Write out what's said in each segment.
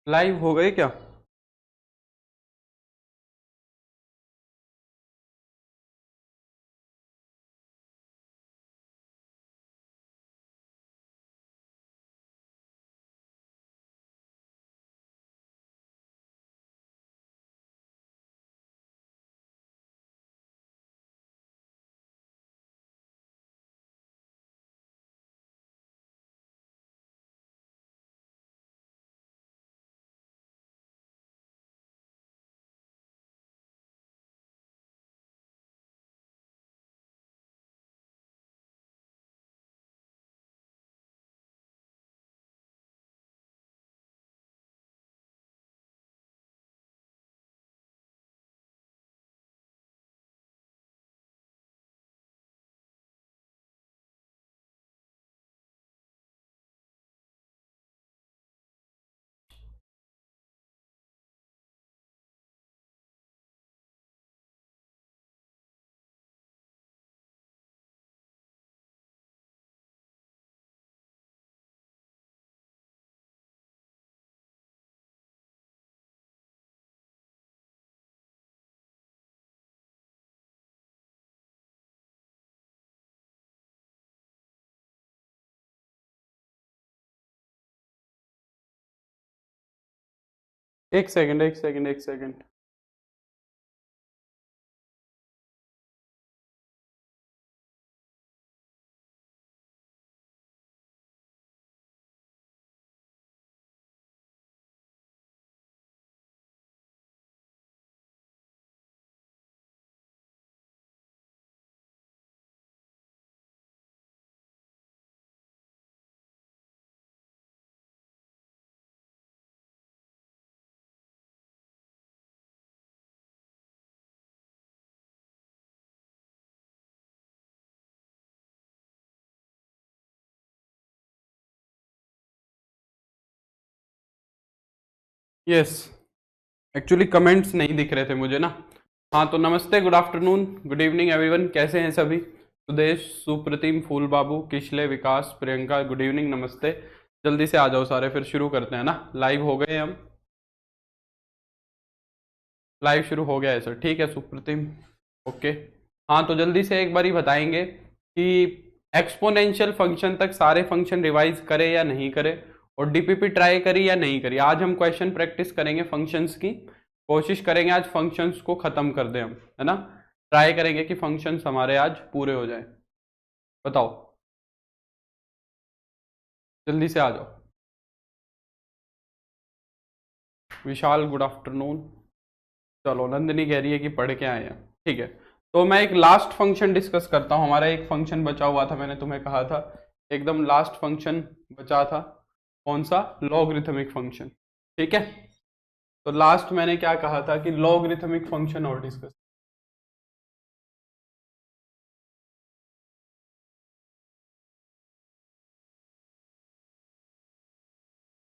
Live हो गए क्या? एक सेकंड, एक सेकंड, एक सेकंड। यस, एक्चुअली कमेंट्स नहीं दिख रहे थे मुझे ना। हाँ तो नमस्ते, good afternoon, good evening everyone, कैसे हैं सभी? सुदेश, सुप्रतिम, फूल बाबू, किशले, विकास, प्रियंका, गुड इवनिंग, नमस्ते। जल्दी से आ जाओ सारे, फिर शुरू करते हैं ना। लाइव हो गए हम, लाइव शुरू हो गया है सर, ठीक है सुप्रतिम, ओके। हाँ तो जल्दी से एक बार ही बताएंगे कि एक्सपोनेंशियल फंक्शन तक सारे फंक्शन रिवाइज करे या नहीं करे, और डीपीपी ट्राई करी या नहीं करी। आज हम क्वेश्चन प्रैक्टिस करेंगे फंक्शंस की, कोशिश करेंगे आज फंक्शंस को खत्म कर दें हम, है ना। ट्राई करेंगे कि फंक्शंस हमारे आज पूरे हो जाए। बताओ, जल्दी से आ जाओ। विशाल गुड आफ्टरनून। चलो, नंदिनी कह रही है कि पढ़ के आए हैं, ठीक है। तो मैं एक लास्ट फंक्शन डिस्कस करता हूँ। हमारा एक फंक्शन बचा हुआ था, मैंने तुम्हें कहा था एकदम लास्ट फंक्शन बचा था। कौन सा? लॉगरिथमिक फंक्शन, ठीक है। तो लास्ट मैंने क्या कहा था कि लॉगरिथमिक फंक्शन और डिस्कस।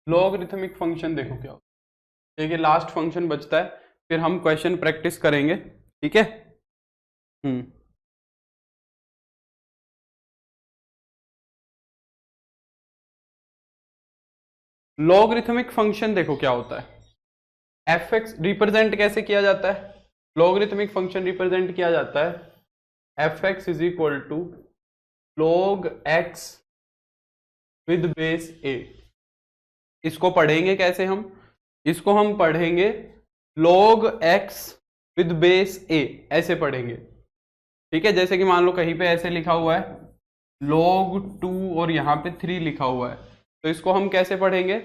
लॉगरिथमिक फंक्शन देखो क्या होता है, ठीक है। लास्ट फंक्शन बचता है, फिर हम क्वेश्चन प्रैक्टिस करेंगे, ठीक है। हम्म। लॉगरिथमिक फंक्शन देखो क्या होता है। एफ एक्स रिप्रेजेंट कैसे किया जाता है? लॉगरिथमिक फंक्शन रिप्रेजेंट किया जाता है f x is equal to log x with base a. इसको पढ़ेंगे कैसे हम? इसको हम पढ़ेंगे log x with base a, ऐसे पढ़ेंगे, ठीक है। जैसे कि मान लो कहीं पे ऐसे लिखा हुआ है log 2 और यहाँ पे 3 लिखा हुआ है, तो इसको हम कैसे पढ़ेंगे?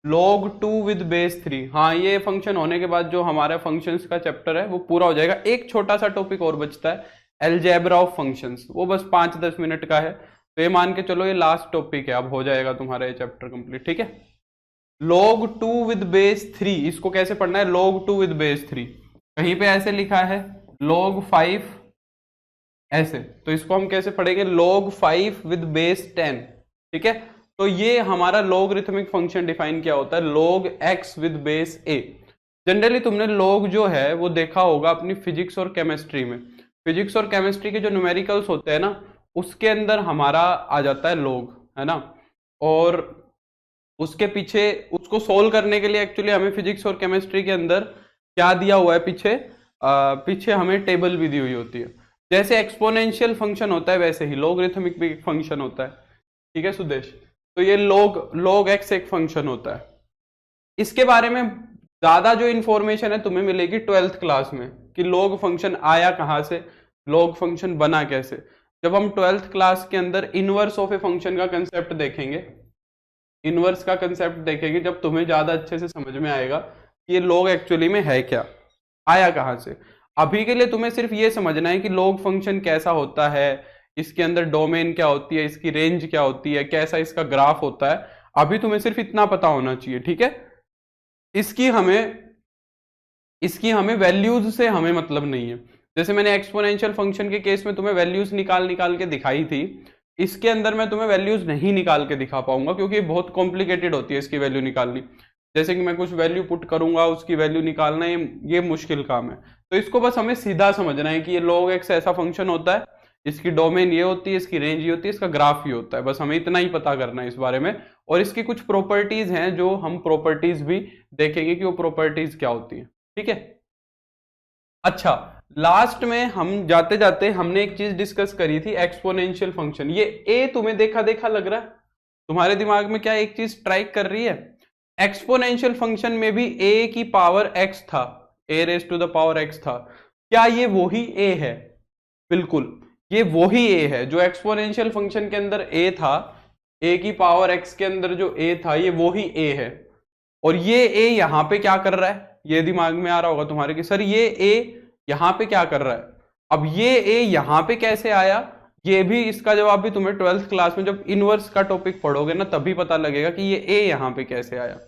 log 2 with base 3। हाँ, ये फंक्शन होने के बाद जो हमारा फंक्शंस का चैप्टर है वो पूरा हो जाएगा। एक छोटा सा टॉपिक और बचता है, एलजेब्रा ऑफ फंक्शंस, वो बस 5-10 मिनट का है। तो ये मान के चलो ये लास्ट टॉपिक है, अब हो जाएगा तुम्हारा ये चैप्टर कंप्लीट, ठीक है। log 2 विद बेस 3, इसको कैसे पढ़ना है? log 2 विद बेस 3, कहीं पे ऐसे लिखा है log 5 ऐसे, तो इसको हम कैसे पढ़ेंगे? log 5 विद बेस 10, ठीक है। तो ये हमारा लॉगरिथमिक फंक्शन डिफाइन किया होता है log x with base a। Generally तुमने log जो है वो देखा होगा अपनी फिजिक्स और केमिस्ट्री में। फिजिक्स और केमिस्ट्री के जो न्यूमेरिकल्स होते हैं ना, उसके अंदर हमारा आ जाता है log, है ना। और उसके पीछे उसको सोल्व करने के लिए एक्चुअली हमें फिजिक्स और केमिस्ट्री के अंदर क्या दिया हुआ है, पीछे हमें टेबल भी दी हुई होती है। जैसे एक्सपोनेंशियल फंक्शन होता है वैसे ही लॉगरिथमिक भी एक फंक्शन होता है। ठीक है सुदेश, तो ये log x एक फंक्शन होता है। इसके बारे में ज्यादा जो इंफॉर्मेशन है तुम्हें मिलेगी 12th क्लास में कि log फंक्शन आया कहां से, log फंक्शन बना कैसे। जब हम 12th क्लास के अंदर इनवर्स ऑफ ए फंक्शन का कंसेप्ट देखेंगे, इनवर्स का कंसेप्ट देखेंगे, जब तुम्हें ज्यादा अच्छे से समझ में आएगा कि ये log एक्चुअली में है क्या, आया कहां से। अभी के लिए तुम्हें सिर्फ ये समझना है कि log फंक्शन कैसा होता है, इसके अंदर डोमेन क्या होती है, इसकी रेंज क्या होती है, कैसा इसका ग्राफ होता है। अभी तुम्हें सिर्फ इतना पता होना चाहिए, ठीक है। इसकी हमें इसकी हमें वैल्यूज से हमें मतलब नहीं है। जैसे मैंने एक्सपोनेंशियल फंक्शन के केस में तुम्हें वैल्यूज निकाल निकाल के दिखाई थी, इसके अंदर मैं तुम्हें वैल्यूज नहीं निकाल के दिखा पाऊंगा क्योंकि बहुत कॉम्प्लिकेटेड होती है इसकी वैल्यू निकालनी। जैसे कि मैं कुछ वैल्यू पुट करूंगा, उसकी वैल्यू निकालना ये मुश्किल काम है। तो इसको बस हमें सीधा समझना है कि ये log x ऐसा फंक्शन होता है, इसकी डोमेन ये होती है, इसकी रेंज ये होती है, इसका ग्राफ ये होता है। बस हमें इतना ही पता करना है इस बारे में। और इसकी कुछ प्रॉपर्टीज हैं जो हम प्रॉपर्टीज भी देखेंगे कि वो प्रॉपर्टीज क्या होती है, ठीक है। अच्छा, लास्ट में हम जाते जाते हमने एक चीज डिस्कस करी थी, एक्सपोनेंशियल फंक्शन। ये ए तुम्हें देखा देखा लग रहा है, तुम्हारे दिमाग में क्या एक चीज स्ट्राइक कर रही है। एक्सपोनेंशियल फंक्शन में भी ए की पावर एक्स था, a raise to the power x था। क्या ये वही ए है? बिल्कुल, ये वही ए है जो एक्सपोनेंशियल फंक्शन के अंदर ए था। ए की पावर एक्स के अंदर जो ए था ये वही ए है। और ये ए यहां पे क्या कर रहा है, ये दिमाग में आ रहा होगा तुम्हारे कि सर ये ए यहां पे क्या कर रहा है। अब ये ए यहां पे कैसे आया, ये भी इसका जवाब भी तुम्हें 12th क्लास में जब इनवर्स का टॉपिक पढ़ोगे ना तभी पता लगेगा कि ये ए यहां पे कैसे आया।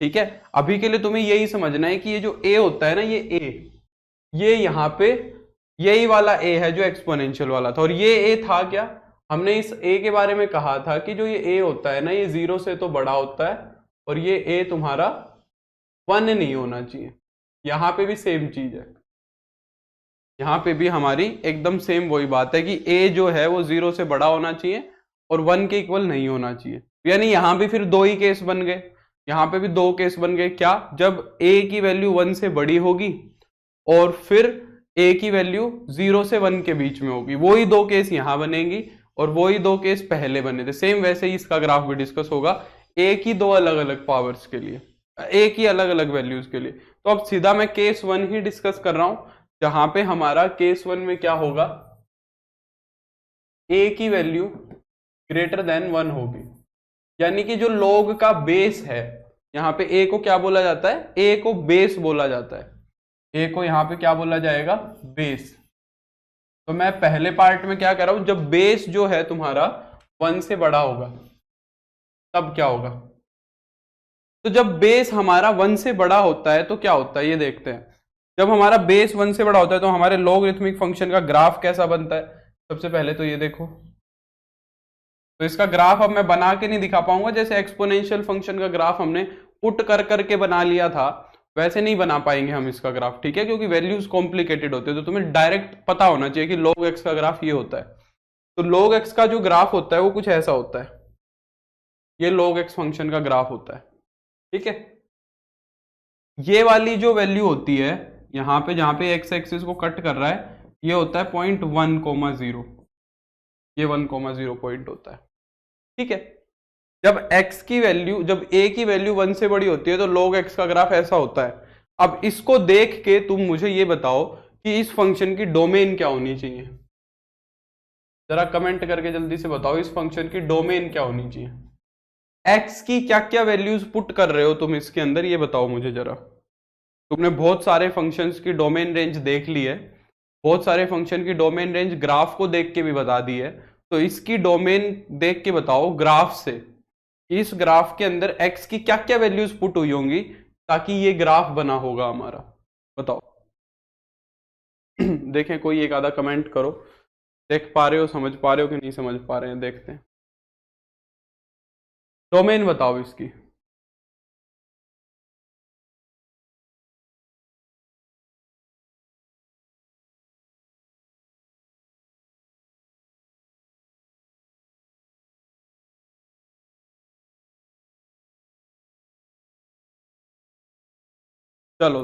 ठीक है, अभी के लिए तुम्हें यही समझना है कि ये जो ए होता है ना, ये यहां पे यही वाला ए है जो एक्सपोनेंशियल वाला था। और ये ए था क्या, हमने इस ए के बारे में कहा था कि जो ये ए होता है ना, ये 0 से तो बड़ा होता है, और ये ए तुम्हारा 1 नहीं होना चाहिए। यहां पे भी सेम चीज है, यहां पे भी हमारी एकदम सेम वही बात है कि ए जो है वो 0 से बड़ा होना चाहिए और 1 के इक्वल नहीं होना चाहिए। यानी यहां भी फिर दो ही केस बन गए, यहां पे भी दो केस बन गए। क्या, जब ए की वैल्यू 1 से बड़ी होगी और फिर ए की वैल्यू 0 से 1 के बीच में होगी, वही दो केस यहां बनेंगी और वही दो केस पहले बने थे। सेम वैसे ही इसका ग्राफ भी डिस्कस होगा, ए की दो अलग अलग पावर्स के लिए, ए की अलग अलग वैल्यूज के लिए। तो अब सीधा मैं केस 1 ही डिस्कस कर रहा हूं, जहां पे हमारा केस 1 में क्या होगा, ए की वैल्यू ग्रेटर देन 1 होगी। यानी कि जो log का बेस है, यहां पे ए को क्या बोला जाता है, ए को बेस बोला जाता है। ए को यहां पे क्या बोला जाएगा, बेस। तो मैं पहले पार्ट में क्या कर रहा हूं, जब बेस जो है तुम्हारा 1 से बड़ा होगा तब क्या होगा। तो जब बेस हमारा 1 से बड़ा होता है तो क्या होता है ये देखते हैं। जब हमारा बेस 1 से बड़ा होता है तो हमारे लॉगरिथमिक फंक्शन का ग्राफ कैसा बनता है। सबसे पहले तो ये देखो, तो इसका ग्राफ अब मैं बना के नहीं दिखा पाऊंगा, जैसे एक्सपोनेंशियल फंक्शन का ग्राफ हमने पुट कर करके बना लिया था वैसे नहीं बना पाएंगे हम इसका ग्राफ, ठीक है, क्योंकि वैल्यूज कॉम्प्लिकेटेड होते हैं। तो तुम्हें डायरेक्ट पता होना चाहिए कि log x का ग्राफ ये होता है। तो log x का जो ग्राफ होता है वो कुछ ऐसा होता है, ये log x फंक्शन का ग्राफ होता है, ठीक है। ये वाली जो वैल्यू होती है यहां पे, जहां पे x एक्सिस को कट कर रहा है, ये होता है 0.1,0, ये 1,0 पॉइंट होता है, ठीक है। जब x की वैल्यू, जब a की वैल्यू 1 से बड़ी होती है तो log x का ग्राफ ऐसा होता है। अब इसको देख के तुम मुझे ये बताओ कि इस फंक्शन की डोमेन क्या होनी चाहिए। जरा कमेंट करके जल्दी से बताओ इस फंक्शन की डोमेन क्या होनी चाहिए। x की क्या क्या वैल्यूज पुट कर रहे हो तुम इसके अंदर, ये बताओ मुझे जरा। तुमने बहुत सारे फंक्शंस की डोमेन रेंज देख ली है, बहुत सारे फंक्शन की डोमेन रेंज ग्राफ को देख के भी बता दी है। तो इसकी डोमेन देख के बताओ ग्राफ से, इस ग्राफ के अंदर x की क्या क्या वैल्यूज पुट हुई होंगी ताकि ये ग्राफ बना होगा हमारा, बताओ। देखें, कोई एक आधा कमेंट करो, देख पा रहे हो, समझ पा रहे हो कि नहीं समझ पा रहे हैं, देखते हैं। डोमेन बताओ इसकी। चलो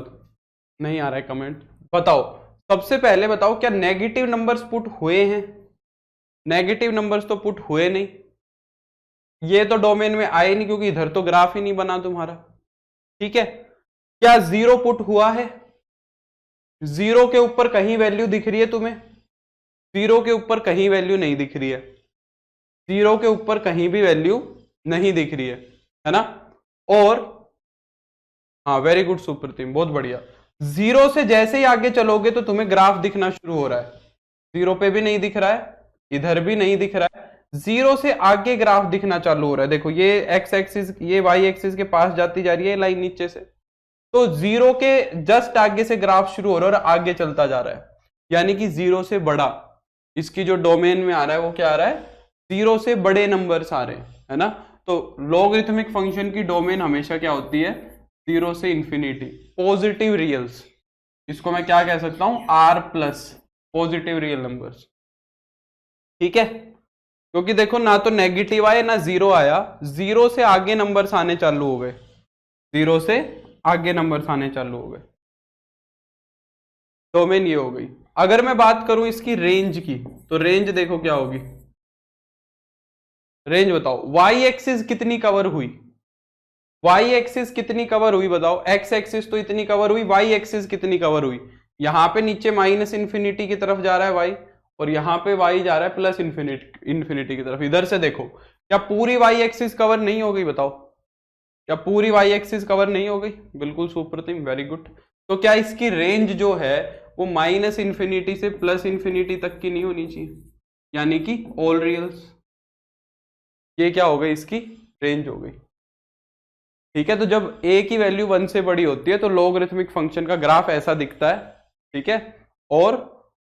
नहीं आ रहा है कमेंट, बताओ सबसे पहले बताओ क्या नेगेटिव नंबर्स पुट हुए हैं? नेगेटिव नंबर्स तो पुट हुए नहीं, ये तो डोमेन में आए नहीं क्योंकि इधर तो ग्राफ ही नहीं बना तुम्हारा। ठीक है, क्या जीरो पुट हुआ है? जीरो के ऊपर कहीं वैल्यू दिख रही है तुम्हें? जीरो के ऊपर कहीं वैल्यू नहीं दिख रही है, जीरो के ऊपर कहीं भी वैल्यू नहीं दिख रही है ना? और हाँ वेरी गुड सुप्रतिम, बहुत बढ़िया। जीरो से जैसे ही आगे चलोगे तो तुम्हें ग्राफ दिखना शुरू हो रहा है। जीरो पे भी नहीं दिख रहा है, इधर भी नहीं दिख रहा है, जीरो से आगे ग्राफ दिखना चालू हो रहा है। देखो ये एक्स एक्सिस, ये वाई एक्सिस के पास जाती जा रही है लाइन नीचे से, तो जीरो के जस्ट आगे से ग्राफ शुरू हो रहा है और आगे चलता जा रहा है, यानी कि जीरो से बड़ा इसकी जो डोमेन में आ रहा है वो क्या आ रहा है? जीरो से बड़े नंबर्स आ रहे हैं, है ना? तो लॉगरिथमिक फंक्शन की डोमेन हमेशा क्या होती है? जीरो से इंफिनिटी। पॉजिटिव रियल्स, इसको मैं क्या कह सकता हूं? R plus positive real numbers. ठीक है, क्योंकि देखो ना तो नेगेटिव आया ना जीरो आया, जीरो से आगे नंबर्स आने चालू हो गए, जीरो से आगे नंबर्स आने चालू हो गए, डोमेन ये हो गई। अगर मैं बात करूं इसकी रेंज की, तो रेंज देखो क्या होगी? रेंज बताओ, वाई एक्सिस कितनी कवर हुई? वाई एक्सिस कितनी कवर हुई बताओ? एक्स एक्सिस तो इतनी कवर हुई, वाई एक्सिस कितनी कवर हुई? यहां पे नीचे माइनस इंफिनिटी की तरफ जा रहा है वाई, और यहां पे वाई जा रहा है प्लस इंफिनिटी की तरफ। इधर से देखो, क्या पूरी वाई एक्सिस कवर नहीं हो गई बताओ? क्या पूरी वाई एक्सिस कवर नहीं हो गई? बिल्कुल सुप्रतिम, वेरी गुड। तो क्या इसकी रेंज जो है वो माइनस इंफिनिटी से प्लस इंफिनिटी तक की नहीं होनी चाहिए, यानी कि ऑल रियल्स? ये क्या हो गई? इसकी रेंज हो गई। ठीक है, तो जब a की वैल्यू 1 से बड़ी होती है तो लॉगरिथमिक फंक्शन का ग्राफ ऐसा दिखता है। ठीक है, और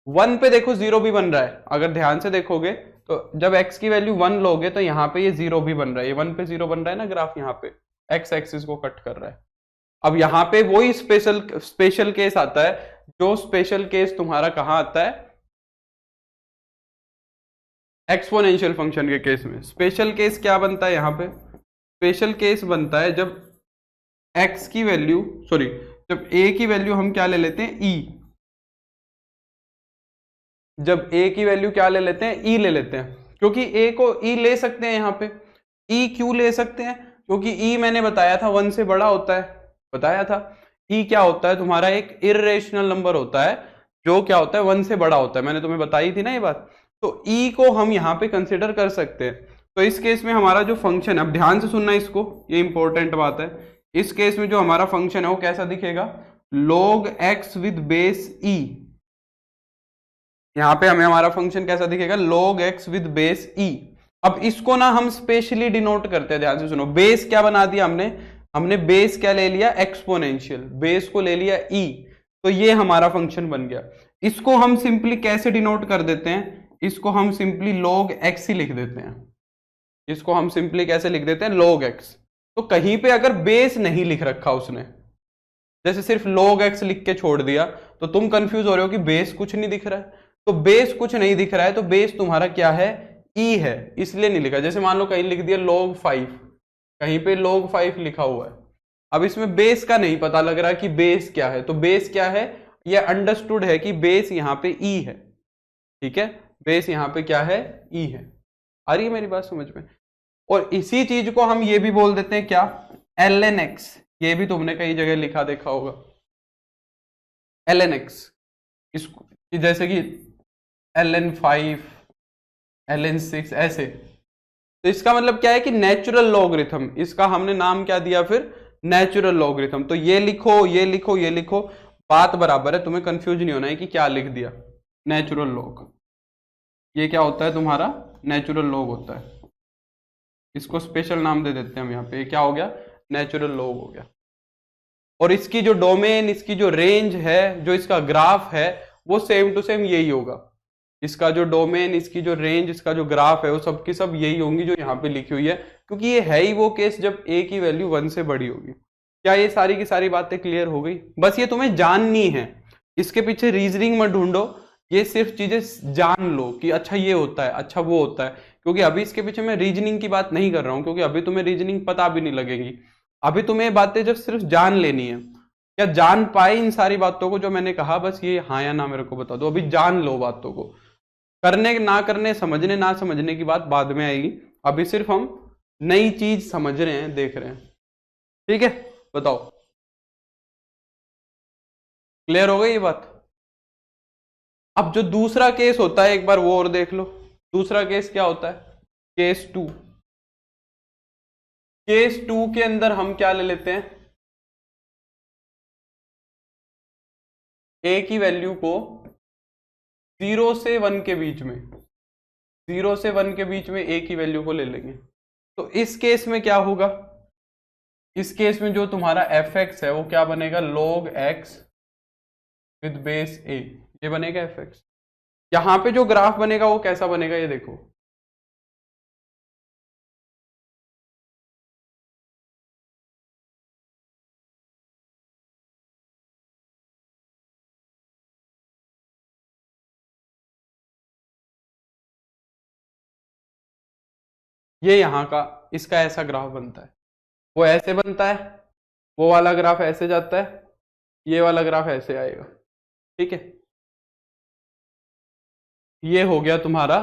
1 पे देखो जीरो भी बन रहा है, अगर ध्यान से देखोगे तो जब x की वैल्यू 1 लोगे तो यहाँ पे ये जीरो भी बन रहा है, ये 1 पे जीरो बन रहा है ना ग्राफ, यहाँ पे x एक्सिस को कट कर रहा है। अब यहाँ पे वही स्पेशल केस आता है, जो स्पेशल केस तुम्हारा कहाँ आता है? एक्सपोनेंशियल फंक्शन के केस में। स्पेशल केस क्या बनता है यहाँ पे? स्पेशल केस बनता है जब x की वैल्यू, सॉरी, जब a की वैल्यू हम क्या ले लेते हैं? e। जब a की वैल्यू क्या ले लेते हैं? e ले लेते हैं, क्योंकि a को e ले सकते हैं यहाँ पे। e क्यों ले सकते हैं? क्योंकि e मैंने बताया था 1 से बड़ा होता है, बताया था। e क्या होता है तुम्हारा? एक इर्रेशनल नंबर होता है जो क्या होता है? 1 से बड़ा होता है, मैंने तुम्हें बताई थी ना ये बात। तो e को हम यहाँ पे कंसिडर कर सकते हैं। तो इस केस में हमारा जो फंक्शन, अब ध्यान से सुनना इसको, ये इंपॉर्टेंट बात है। इस केस में जो हमारा फंक्शन है वो कैसा दिखेगा? log x with base e। यहां पे हमें हमारा फंक्शन कैसा दिखेगा? log x with base e। अब इसको ना हम स्पेशली डिनोट करते हैं, ध्यान से सुनो। बेस क्या बना दिया हमने? हमने बेस क्या ले लिया? एक्सपोनेंशियल। बेस को ले लिया e, तो ये हमारा फंक्शन बन गया। इसको हम सिंपली कैसे डिनोट कर देते हैं? इसको हम सिंपली log x ही लिख देते हैं। इसको हम सिंपली कैसे लिख देते हैं? log x। तो कहीं पे अगर बेस नहीं लिख रखा उसने, जैसे सिर्फ log x लिख के छोड़ दिया, तो तुम कंफ्यूज हो रहे हो कि बेस कुछ नहीं दिख रहा है। तो बेस कुछ नहीं दिख रहा है तो बेस तुम्हारा क्या है? e है, इसलिए नहीं लिखा। जैसे मान लो कहीं लिख दिया log 5, कहीं पे log 5 लिखा हुआ है, अब इसमें बेस का नहीं पता लग रहा कि बेस क्या है। तो बेस क्या है? ये अंडरस्टूड है कि बेस यहाँ पे e है। ठीक है, बेस यहाँ पे क्या है? e है। आ रही है मेरी बात समझ में? और इसी चीज को हम ये भी बोल देते हैं क्या? ln x। ये भी तुमने कई जगह लिखा देखा होगा, ln x। इसको जैसे कि ln 5, ln 6 ऐसे। तो इसका मतलब क्या है कि नेचुरल लॉगरिथम, इसका हमने नाम क्या दिया फिर? Natural logarithm. तो ये लिखो, ये लिखो, ये लिखो, बात बराबर है, तुम्हें कंफ्यूज नहीं होना है कि क्या लिख दिया। नेचुरल लॉग, ये क्या होता है तुम्हारा? नेचुरल लॉग होता है। इसको स्पेशल नाम दे देते हैं हम यहाँ पे, ये क्या हो गया? नेचुरल लॉग हो गया। और इसकी जो डोमेन, इसकी जो रेंज है, जो इसका ग्राफ है, वो सेम टू सेम यही होगा। इसका जो डोमेन, इसकी जो रेंज, इसका जो ग्राफ है, वो सब की सब यही होंगी जो यहाँ पे लिखी हुई है, क्योंकि ये है ही वो केस जब a की वैल्यू 1 से बड़ी होगी। क्या ये सारी की सारी बातें क्लियर हो गई? बस ये तुम्हें जाननी है, इसके पीछे रीजनिंग मत ढूंढो, ये सिर्फ चीजें जान लो कि अच्छा ये होता है, अच्छा वो होता है। क्योंकि अभी इसके पीछे मैं रीजनिंग की बात नहीं कर रहा हूं, क्योंकि अभी तुम्हें रीजनिंग पता भी नहीं लगेगी। अभी तुम्हें बातें जब सिर्फ जान लेनी है, क्या जान पाए इन सारी बातों को जो मैंने कहा? बस ये हाँ या ना मेरे को बता दो, अभी जान लो बातों को। करने ना करने, समझने ना समझने की बात बाद में आएगी, अभी सिर्फ हम नई चीज समझ रहे हैं, देख रहे हैं। ठीक है, बताओ, क्लियर हो गई ये बात? अब जो दूसरा केस होता है एक बार वो और देख लो। दूसरा केस क्या होता है? Case to. केस टू के अंदर हम क्या ले लेते हैं? ए की वैल्यू को 0 से 1 के बीच में, 0 से 1 के बीच में ए की वैल्यू को ले लेंगे। तो इस केस में क्या होगा? इस केस में जो तुम्हारा एफ एक्स है वो क्या बनेगा? log x with base a, ये बनेगा एफ एक्स। यहां पे जो ग्राफ बनेगा वो कैसा बनेगा ये देखो। ये यहां का, इसका ऐसा ग्राफ बनता है, वो ऐसे बनता है, वो वाला ग्राफ ऐसे जाता है, ये वाला ग्राफ ऐसे आएगा। ठीक है, ये हो गया तुम्हारा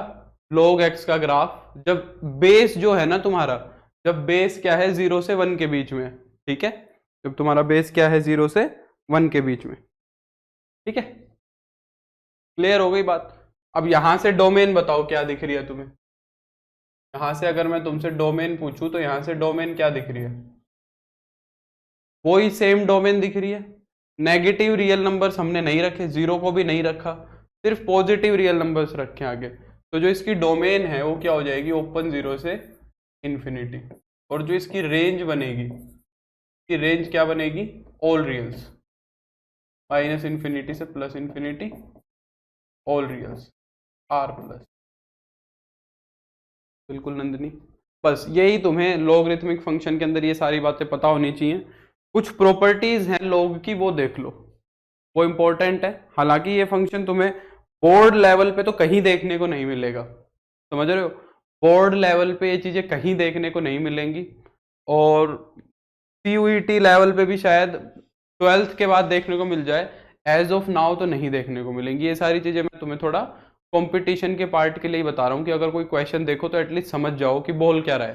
log x का ग्राफ, जब बेस जो है ना तुम्हारा, जब बेस क्या है 0 से 1 के बीच में। ठीक है, जब तुम्हारा बेस क्या है 0 से 1 के बीच में। ठीक है, क्लियर हो गई बात? अब यहां से डोमेन बताओ क्या दिख रही है तुम्हें? यहां से अगर मैं तुमसे डोमेन पूछूं तो यहां से डोमेन क्या दिख रही है? वही सेम डोमेन दिख रही है। नेगेटिव रियल नंबर्स हमने नहीं रखे, जीरो को भी नहीं रखा, सिर्फ पॉजिटिव रियल नंबर्स रखे आगे। तो जो इसकी डोमेन है वो क्या हो जाएगी? ओपन 0 से इंफिनिटी। और जो इसकी रेंज बनेगी, इसकी रेंज क्या बनेगी? ऑल रियल्स, माइनस इंफिनिटी से plus infinity, all reals, R plus. बिल्कुल नंदिनी, बस यही तुम्हें लॉगरिथमिक फंक्शन के अंदर ये सारी बातें पता होनी चाहिए। कुछ प्रॉपर्टीज हैं लॉग की, वो देख लो, वो इंपॉर्टेंट है। हालांकि ये फंक्शन तुम्हें बोर्ड लेवल पे तो कहीं देखने को नहीं मिलेगा, समझ रहे हो? बोर्ड लेवल पे ये चीजें कहीं देखने को नहीं मिलेंगी, और सीयूईटी लेवल पे भी शायद 12th के बाद देखने को मिल जाए, एज ऑफ नाउ तो नहीं देखने को मिलेंगी। ये सारी चीजें मैं तुम्हें थोड़ा कंपटीशन के पार्ट के लिए ही बता रहा हूँ कि अगर कोई क्वेश्चन देखो तो एटलीस्ट समझ जाओ कि बोल क्या रहा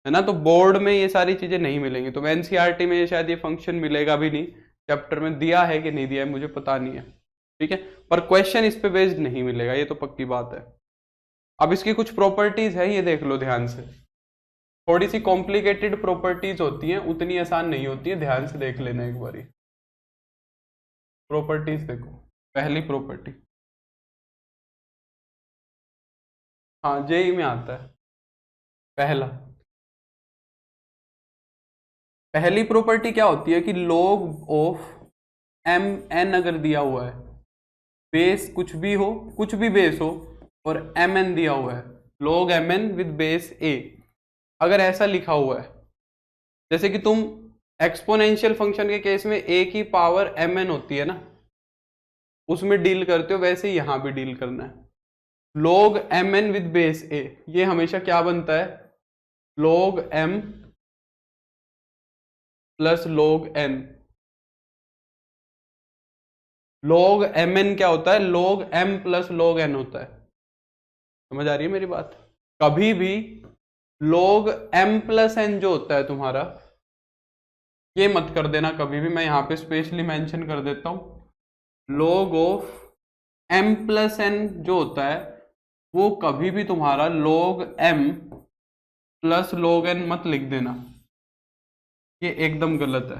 है ना? तो बोर्ड में ये सारी चीजें नहीं मिलेंगी। तो एनसीईआरटी में शायद ये फंक्शन मिलेगा भी नहीं, चैप्टर में दिया है कि नहीं दिया है मुझे पता नहीं है। ठीक है, पर क्वेश्चन इस पे बेस्ड नहीं मिलेगा, ये तो पक्की बात है। अब इसकी कुछ प्रॉपर्टीज है, ये देख लो ध्यान से। थोड़ी सी कॉम्प्लिकेटेड प्रॉपर्टीज होती हैं, उतनी आसान नहीं होती है, ध्यान से देख लेना एक बारी। प्रॉपर्टीज देखो, पहली प्रॉपर्टी, हाँ जेई में आता है पहला। पहली प्रॉपर्टी क्या होती है कि log ऑफ एम एन अगर दिया हुआ है, बेस कुछ भी हो, कुछ भी बेस हो, और एम एन दिया हुआ है, log m n with base a, अगर ऐसा लिखा हुआ है, जैसे कि तुम एक्सपोनेंशियल फंक्शन के केस में ए की पावर एम एन होती है ना, उसमें डील करते हो, वैसे ही यहां भी डील करना है। log m n with base a, ये हमेशा क्या बनता है? log m plus log n. log m n क्या होता है? log m plus log n होता है। समझ आ रही है मेरी बात? कभी भी log एम प्लस एन जो होता है तुम्हारा, ये मत कर देना कभी भी, मैं यहां पे स्पेशली मेंशन कर देता हूं। log of m plus n जो होता है वो कभी भी तुम्हारा log m plus log n मत लिख देना, ये एकदम गलत है,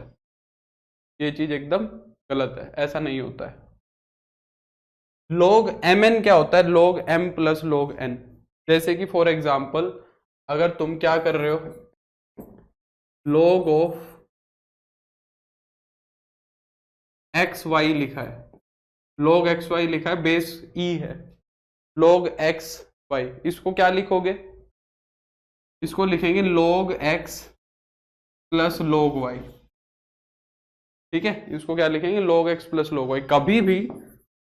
ये चीज एकदम गलत है, ऐसा नहीं होता है। log एम एन क्या होता है? log m plus log n. जैसे कि फॉर एग्जाम्पल अगर तुम क्या कर रहे हो, log ऑफ एक्स वाई लिखा है, log एक्स वाई लिखा है, बेस ई है, log एक्स वाई, इसको क्या लिखोगे? इसको लिखेंगे log x plus log y. ठीक है, इसको क्या लिखेंगे? log x plus log y. कभी भी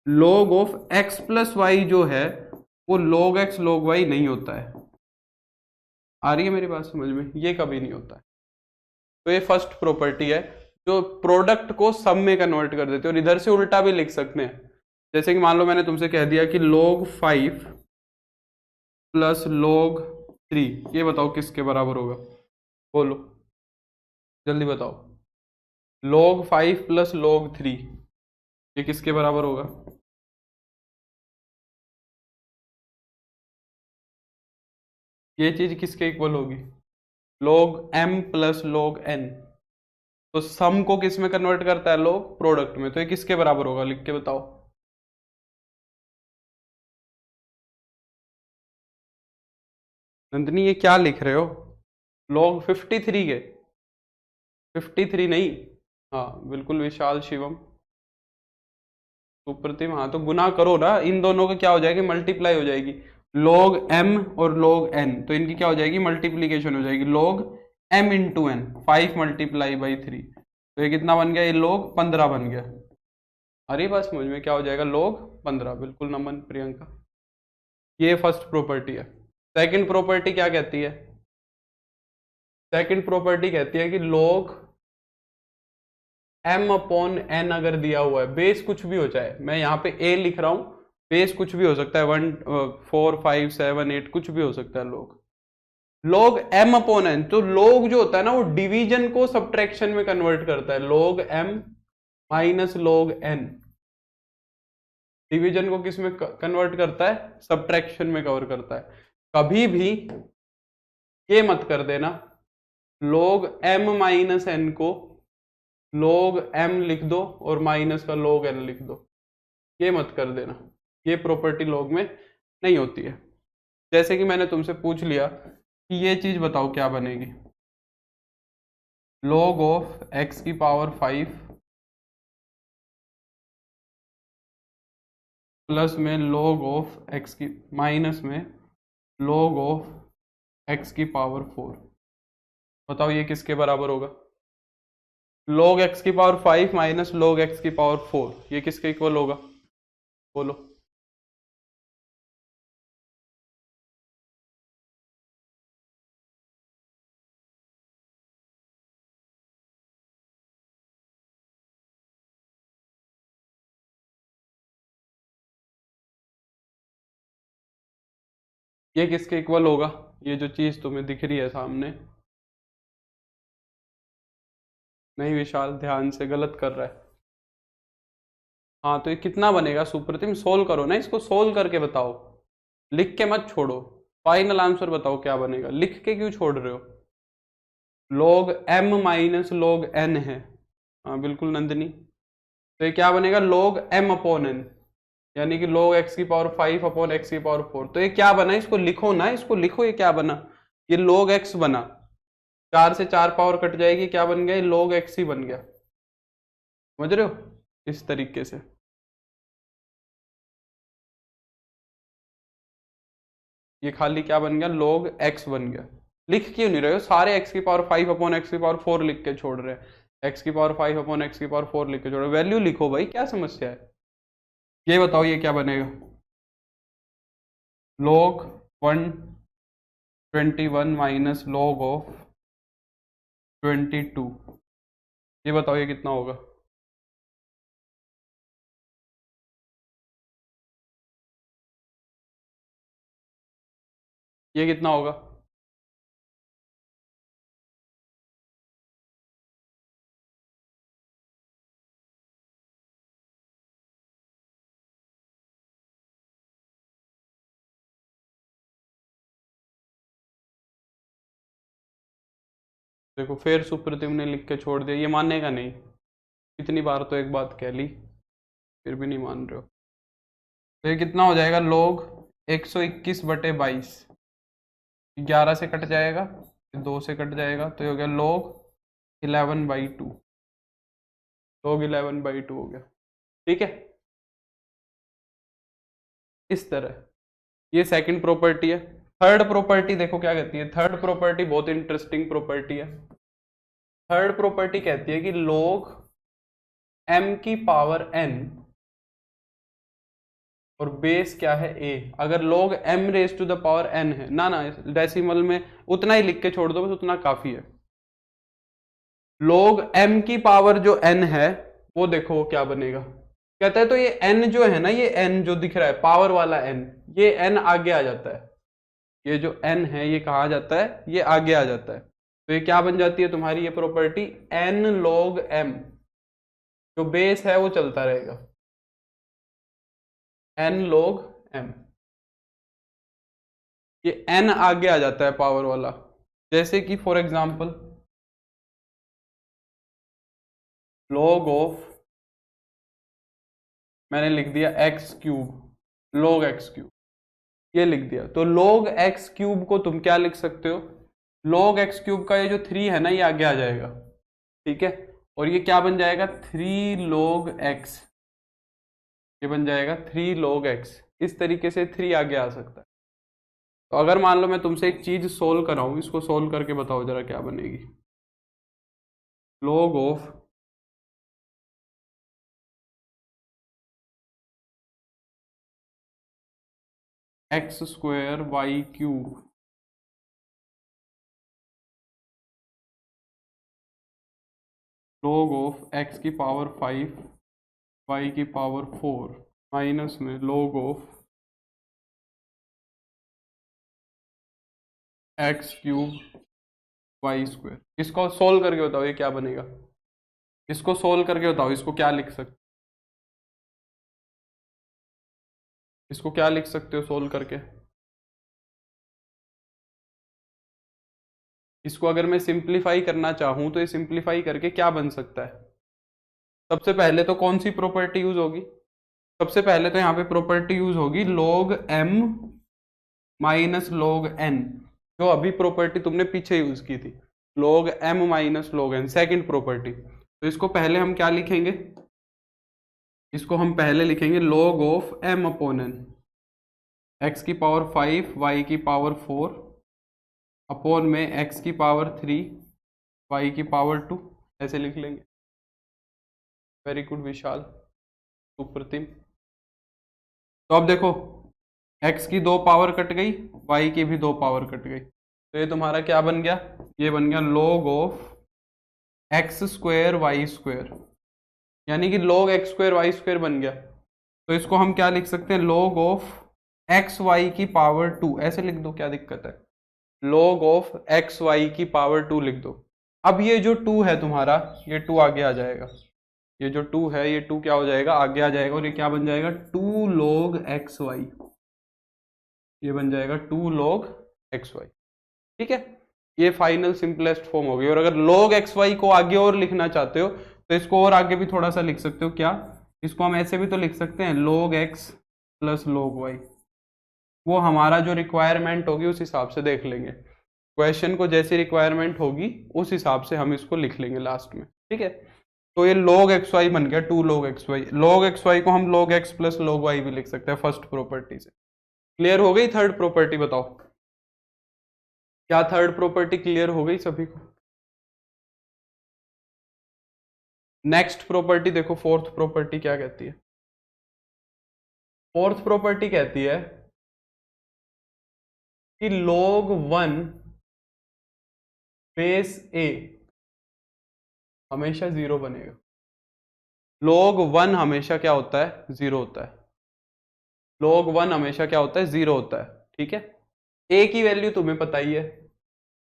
log of x plus y जो है वो log एक्स log वाई नहीं होता है। आ रही है मेरी बात समझ में? ये कभी नहीं होता है। तो ये फर्स्ट प्रॉपर्टी है जो प्रोडक्ट को सम में कन्वर्ट कर देते हैं। और इधर से उल्टा भी लिख सकते हैं, जैसे कि मान लो मैंने तुमसे कह दिया कि log 5 प्लस log 3, ये बताओ किसके बराबर होगा, बोलो जल्दी बताओ। log 5 प्लस log 3 ये किसके बराबर होगा? ये चीज किसके इक्वल होगी? log m plus log n। तो सम को किस में कन्वर्ट करता है? log प्रोडक्ट में। तो ये किसके बराबर होगा, लिख के बताओ। नंदनी ये क्या लिख रहे हो? log 53 के? 53 नहीं, हाँ बिल्कुल विशाल शिवम सुप्रतिम, हाँ तो गुना करो ना, इन दोनों का क्या हो जाएगी, मल्टीप्लाई हो जाएगी। log m और log n, तो इनकी क्या हो जाएगी, मल्टीप्लीकेशन हो जाएगी। log m into n, 5 multiply by 3, तो ये कितना बन गया, ये log 15 बन गया। अरे बस समझ में क्या हो जाएगा, log 15, बिल्कुल नमन प्रियंका। ये फर्स्ट प्रॉपर्टी है। सेकंड प्रॉपर्टी क्या कहती है? सेकंड प्रॉपर्टी कहती है कि log m अपॉन n अगर दिया हुआ है, बेस कुछ भी हो जाए, मैं यहाँ पे a लिख रहा हूं, बेस कुछ भी हो सकता है, 1 4 5 7 8 कुछ भी हो सकता है। log m अपॉन n, तो log जो होता है ना वो डिवीजन को सब्ट्रैक्शन में कन्वर्ट करता है। log m minus log n division को किस में कन्वर्ट करता है, सब्ट्रैक्शन में कवर करता है। कभी भी ये मत कर देना log m माइनस n को log m लिख दो और माइनस का log n लिख दो, ये मत कर देना, ये प्रॉपर्टी log में नहीं होती है। जैसे कि मैंने तुमसे पूछ लिया कि ये चीज बताओ क्या बनेगी, log ऑफ x की पावर 5 प्लस में log ऑफ x की माइनस में log ऑफ x की पावर 4, बताओ ये किसके बराबर होगा? log x की पावर 5 माइनस log x की पावर 4, ये किसके इक्वल होगा, बोलो। ये किसके इक्वल होगा, ये जो चीज तुम्हें दिख रही है सामने? नहीं विशाल, ध्यान से, गलत कर रहा है। हाँ तो ये कितना बनेगा सुप्रतिम, सोल्व करो ना, इसको सोल्व करके बताओ, लिख के मत छोड़ो। फाइनल आंसर बताओ क्या बनेगा, लिख के क्यों छोड़ रहे हो? log m minus log n है, हाँ बिल्कुल नंदिनी। तो ये क्या बनेगा, log m अपॉन n, यानी कि log x की पावर 5 अपॉन x की पावर 4। तो ये क्या बना, इसको लिखो ना, इसको लिखो, ये क्या बना, ये log x बना, 4 से 4 पावर कट जाएगी, क्या बन गया, log x ही बन गया। समझ रहे हो, इस तरीके से। ये खाली क्या बन गया, log x बन गया। लिख क्यों नहीं रहे हो, सारे x की पावर 5 अपॉन x की पावर 4 लिख के छोड़ रहे हैं, x की पावर 5 अपॉन x की पावर 4 लिख के छोड़ रहे, वैल्यू लिखो भाई, क्या समस्या है? ये बताओ ये क्या बनेगा, log 121 माइनस log ऑफ 22, ये बताओ ये कितना होगा? ये कितना होगा? देखो फिर सुप्रतिम ने लिख के छोड़ दिया, ये मानेगा नहीं, इतनी बार तो एक बात कह ली, फिर भी नहीं मान रहे हो। तो ये कितना हो जाएगा, log 121 बटे 22, 11 से कट जाएगा, 2 से कट जाएगा, तो ये हो गया log 11/2, log 11/2 हो गया। ठीक है, इस तरह ये सेकंड प्रॉपर्टी है। थर्ड प्रॉपर्टी देखो क्या कहती है, थर्ड प्रॉपर्टी बहुत इंटरेस्टिंग प्रॉपर्टी है। थर्ड प्रॉपर्टी कहती है कि log m की पावर n और बेस क्या है a, अगर log m raise to the power n है ना, डेसिमल में उतना ही लिख के छोड़ दो, बस उतना काफी है। log m की पावर जो n है वो देखो वो क्या बनेगा। कहता है तो ये n जो है ना, ये n जो दिख रहा है पावर वाला n, ये n आगे आ जाता है। ये जो n है ये कहाँ आ जाता है, ये आगे आ जाता है। तो ये क्या बन जाती है तुम्हारी ये प्रॉपर्टी, n log m, जो बेस है वो चलता रहेगा, n log m। ये n आगे आ जाता है पावर वाला। जैसे कि फॉर एग्जांपल log ऑफ, मैंने लिख दिया x cube, log x cube, ये लिख दिया। तो log x क्यूब को तुम क्या लिख सकते हो, log x क्यूब का ये जो 3 है ना ये आगे आ जाएगा, ठीक है। और ये क्या बन जाएगा, 3 log x, ये बन जाएगा 3 log x। इस तरीके से 3 आगे आ सकता है। तो अगर मान लो मैं तुमसे एक चीज सोल्व कराऊं, इसको सोल्व करके बताओ जरा क्या बनेगी। log of x square y cube log of x की पावर 5 y की पावर 4 माइनस में log of x cube y square. इसको सोल्व करके बताओ ये क्या बनेगा, इसको सोल्व करके बताओ, इसको क्या लिख सकते, इसको क्या लिख सकते हो सोल्व करके। इसको अगर मैं सिंप्लीफाई करना चाहूं तो ये सिंप्लीफाई करके क्या बन सकता है। सबसे पहले तो कौन सी प्रॉपर्टी यूज होगी, सबसे पहले तो यहाँ पे प्रॉपर्टी यूज होगी log m minus log n, जो अभी प्रॉपर्टी तुमने पीछे यूज की थी, log m minus log n, second property. तो इसको पहले हम क्या लिखेंगे, इसको हम पहले लिखेंगे log of m upon n, x की पावर 5 y की पावर 4 अपॉन में x की पावर 3 y की पावर 2, ऐसे लिख लेंगे। वेरी गुड विशाल, सुप्रतिम। तो अब देखो x की 2 पावर कट गई, y की भी 2 पावर कट गई, तो ये तुम्हारा क्या बन गया, ये बन गया log of x square y square, यानी कि log x square y square बन गया। तो इसको हम क्या लिख सकते हैं, log ऑफ एक्स वाई की पावर 2, ऐसे लिख दो, क्या दिक्कत है, log ऑफ एक्स वाई की पावर 2 लिख दो। अब ये जो 2 है तुम्हारा, ये 2 आगे आ जाएगा, ये जो 2 है ये 2 क्या हो जाएगा, आगे आ जाएगा, और ये क्या बन जाएगा, 2 log एक्स वाई, ये बन जाएगा 2 log एक्स वाई, ठीक है। ये फाइनल सिंपलेस्ट फॉर्म हो गई। और अगर log एक्स वाई को आगे और लिखना चाहते हो तो इसको और आगे भी थोड़ा सा लिख सकते हो, क्या, इसको हम ऐसे भी तो लिख सकते हैं log x plus log y. वो हमारा जो रिक्वायरमेंट होगी उस हिसाब से देख लेंगे, क्वेश्चन को जैसी रिक्वायरमेंट होगी उस हिसाब से हम इसको लिख लेंगे लास्ट में, ठीक है। तो ये log एक्स वाई बन गया 2 log x y. log x y को हम log x plus log y भी लिख सकते हैं फर्स्ट प्रॉपर्टी से। क्लियर हो गई थर्ड प्रॉपर्टी, बताओ क्या थर्ड प्रॉपर्टी क्लियर हो गई सभी को। नेक्स्ट प्रॉपर्टी देखो, फोर्थ प्रॉपर्टी क्या कहती है। फोर्थ प्रॉपर्टी कहती है कि log 1 बेस ए हमेशा 0 बनेगा। log 1 हमेशा क्या होता है, 0 होता है। log 1 हमेशा क्या होता है, 0 होता है, ठीक है। ए की वैल्यू तुम्हें पता ही है,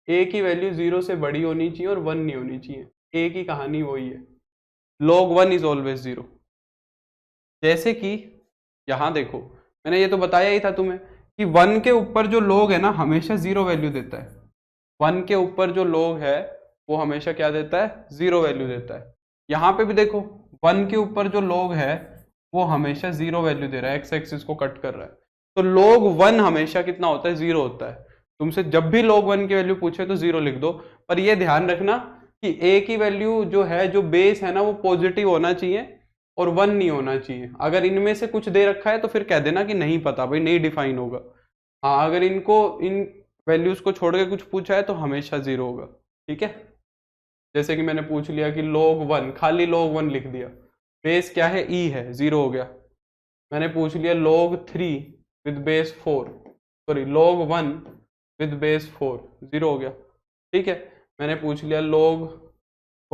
ए की वैल्यू 0 से बड़ी होनी चाहिए और 1 नहीं होनी चाहिए, ए की कहानी वही है, log 1 इज ऑलवेज 0। जैसे कि यहां देखो, मैंने ये तो बताया ही था तुम्हें कि 1 के ऊपर जो log है ना हमेशा 0 वैल्यू देता है। 1 के ऊपर जो log है वो हमेशा क्या देता है, 0 वैल्यू देता है। यहां पे भी देखो 1 के ऊपर जो log है वो हमेशा 0 वैल्यू दे रहा है, एक्स एक्सिस को कट कर रहा है। तो log 1 हमेशा कितना होता है, 0 होता है। तुमसे जब भी log 1 की वैल्यू पूछे तो 0 लिख दो, पर ये ध्यान रखना कि a की वैल्यू जो है, जो बेस है ना, वो पॉजिटिव होना चाहिए और 1 नहीं होना चाहिए। अगर इनमें से कुछ दे रखा है तो फिर कह देना कि नहीं पता भाई, नहीं डिफाइन होगा। हाँ, अगर इनको इन वैल्यूज को छोड़ के कुछ पूछा है तो हमेशा 0 होगा, ठीक है। जैसे कि मैंने पूछ लिया कि log 1, खाली log 1 लिख दिया, बेस क्या है, e है, 0 हो गया। मैंने पूछ लिया log 3 with base 4, sorry log 1 with base 4, 0 हो गया, ठीक है। मैंने पूछ लिया log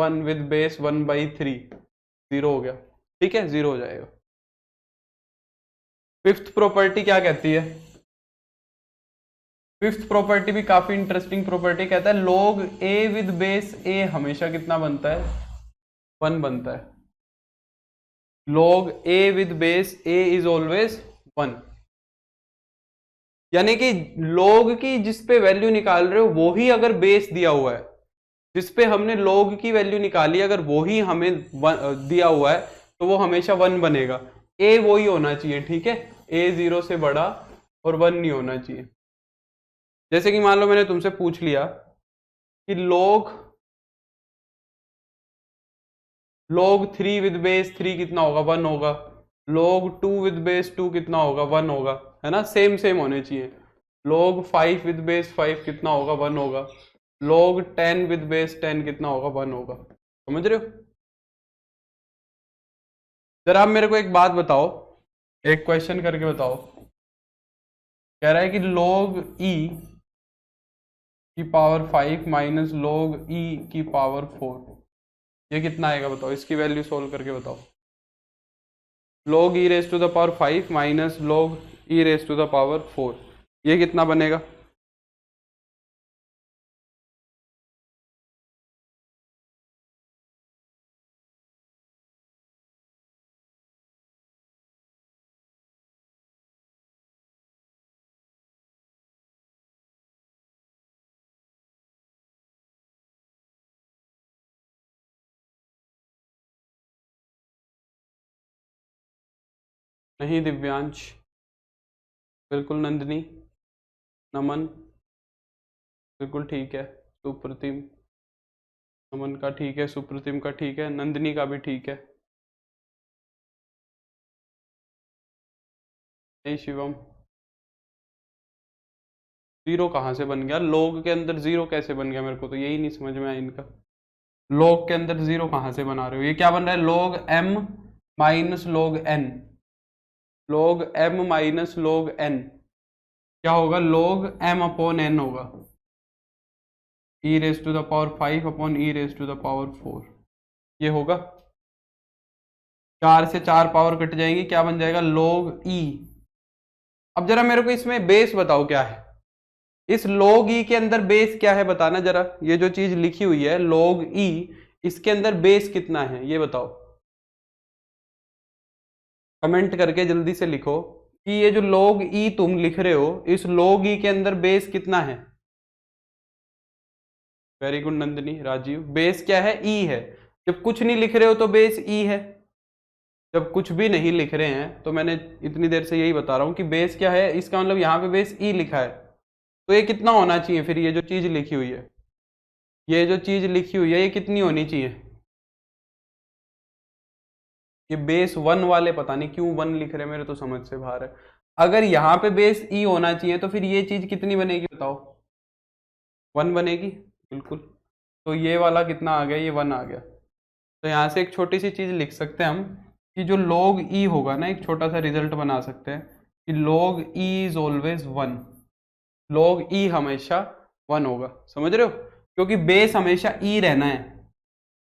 1 विद बेस 1/3, 0 हो गया। ठीक है, 0 हो जाएगा। फिफ्थ प्रॉपर्टी क्या कहती है? फिफ्थ प्रॉपर्टी भी काफी इंटरेस्टिंग प्रॉपर्टी, कहता है log a with base a हमेशा कितना बनता है? 1 बनता है। log a with base a is always 1, यानी कि log की जिस पे वैल्यू निकाल रहे हो वो ही अगर बेस दिया हुआ है, जिस पे हमने log की वैल्यू निकाली अगर वो ही हमें दिया हुआ है तो वो हमेशा 1 बनेगा। a वो ही होना चाहिए, ठीक है, a 0 से बड़ा और 1 नहीं होना चाहिए। जैसे कि मान लो मैंने तुमसे पूछ लिया कि log 3 विद बेस 3 कितना होगा? 1 होगा। log 2 विद बेस 2 कितना होगा? 1 होगा, है ना, सेम सेम होने चाहिए। log 5 विद बेस 5 कितना होगा? 1 होगा। log 10 विद बेस 10 कितना होगा? 1 होगा। समझ रहे हो? जरा आप मेरे को एक बात बताओ, एक क्वेश्चन करके बताओ। कह रहा है कि log e की पावर 5 माइनस log e की पावर 4, ये कितना आएगा बताओ? इसकी वैल्यू सोल्व करके बताओ। log e raise to the power 5 minus log e raise to the power 4, ये कितना बनेगा? नहीं दिव्यांश, बिल्कुल नंदिनी, नमन, बिल्कुल ठीक है, सुप्रतिम, नमन का ठीक है, सुप्रतिम का ठीक है, नंदिनी का भी ठीक है। नहीं शिवम, 0 कहाँ से बन गया? log के अंदर 0 कैसे बन गया? मेरे को तो यही नहीं समझ में आया इनका। log के अंदर 0 कहाँ से बना रहे हो? ये क्या बन रहा है? log m minus log n, log m minus log n क्या होगा? log m अपॉन n होगा, e raise to the power 5 upon e raise to the power 4, ये होगा। 4 से 4 पावर कट जाएंगी, क्या बन जाएगा? log e। अब जरा मेरे को इसमें बेस बताओ क्या है? इस log e के अंदर बेस क्या है बताना जरा। ये जो चीज लिखी हुई है log e, इसके अंदर बेस कितना है ये बताओ, कमेंट करके जल्दी से लिखो कि ये जो log e तुम लिख रहे हो, इस log e के अंदर बेस कितना है? Very good Nandini, Rajiv, base क्या है? e है। जब कुछ नहीं लिख रहे हो तो बेस e है, जब कुछ भी नहीं लिख रहे हैं तो मैंने इतनी देर से यही बता रहा हूं कि बेस क्या है, इसका मतलब यहाँ पे बेस e लिखा है, तो ये कितना होना चाहिए फिर? ये जो चीज लिखी हुई है, ये जो चीज लिखी हुई है, ये कितनी होनी चाहिए? ये बेस 1 वाले पता नहीं क्यों 1 लिख रहे हैं, मेरे तो समझ से बाहर है। अगर यहाँ पे बेस e होना चाहिए तो फिर ये चीज कितनी बनेगी बताओ? 1 बनेगी, बिल्कुल। तो ये वाला कितना आ गया? ये 1 आ गया। तो यहाँ से एक छोटी सी चीज लिख सकते हैं हम कि जो log e होगा ना, एक छोटा सा रिजल्ट बना सकते हैं कि log e is always 1, log e हमेशा 1 होगा। समझ रहे हो? क्योंकि बेस हमेशा e रहना है,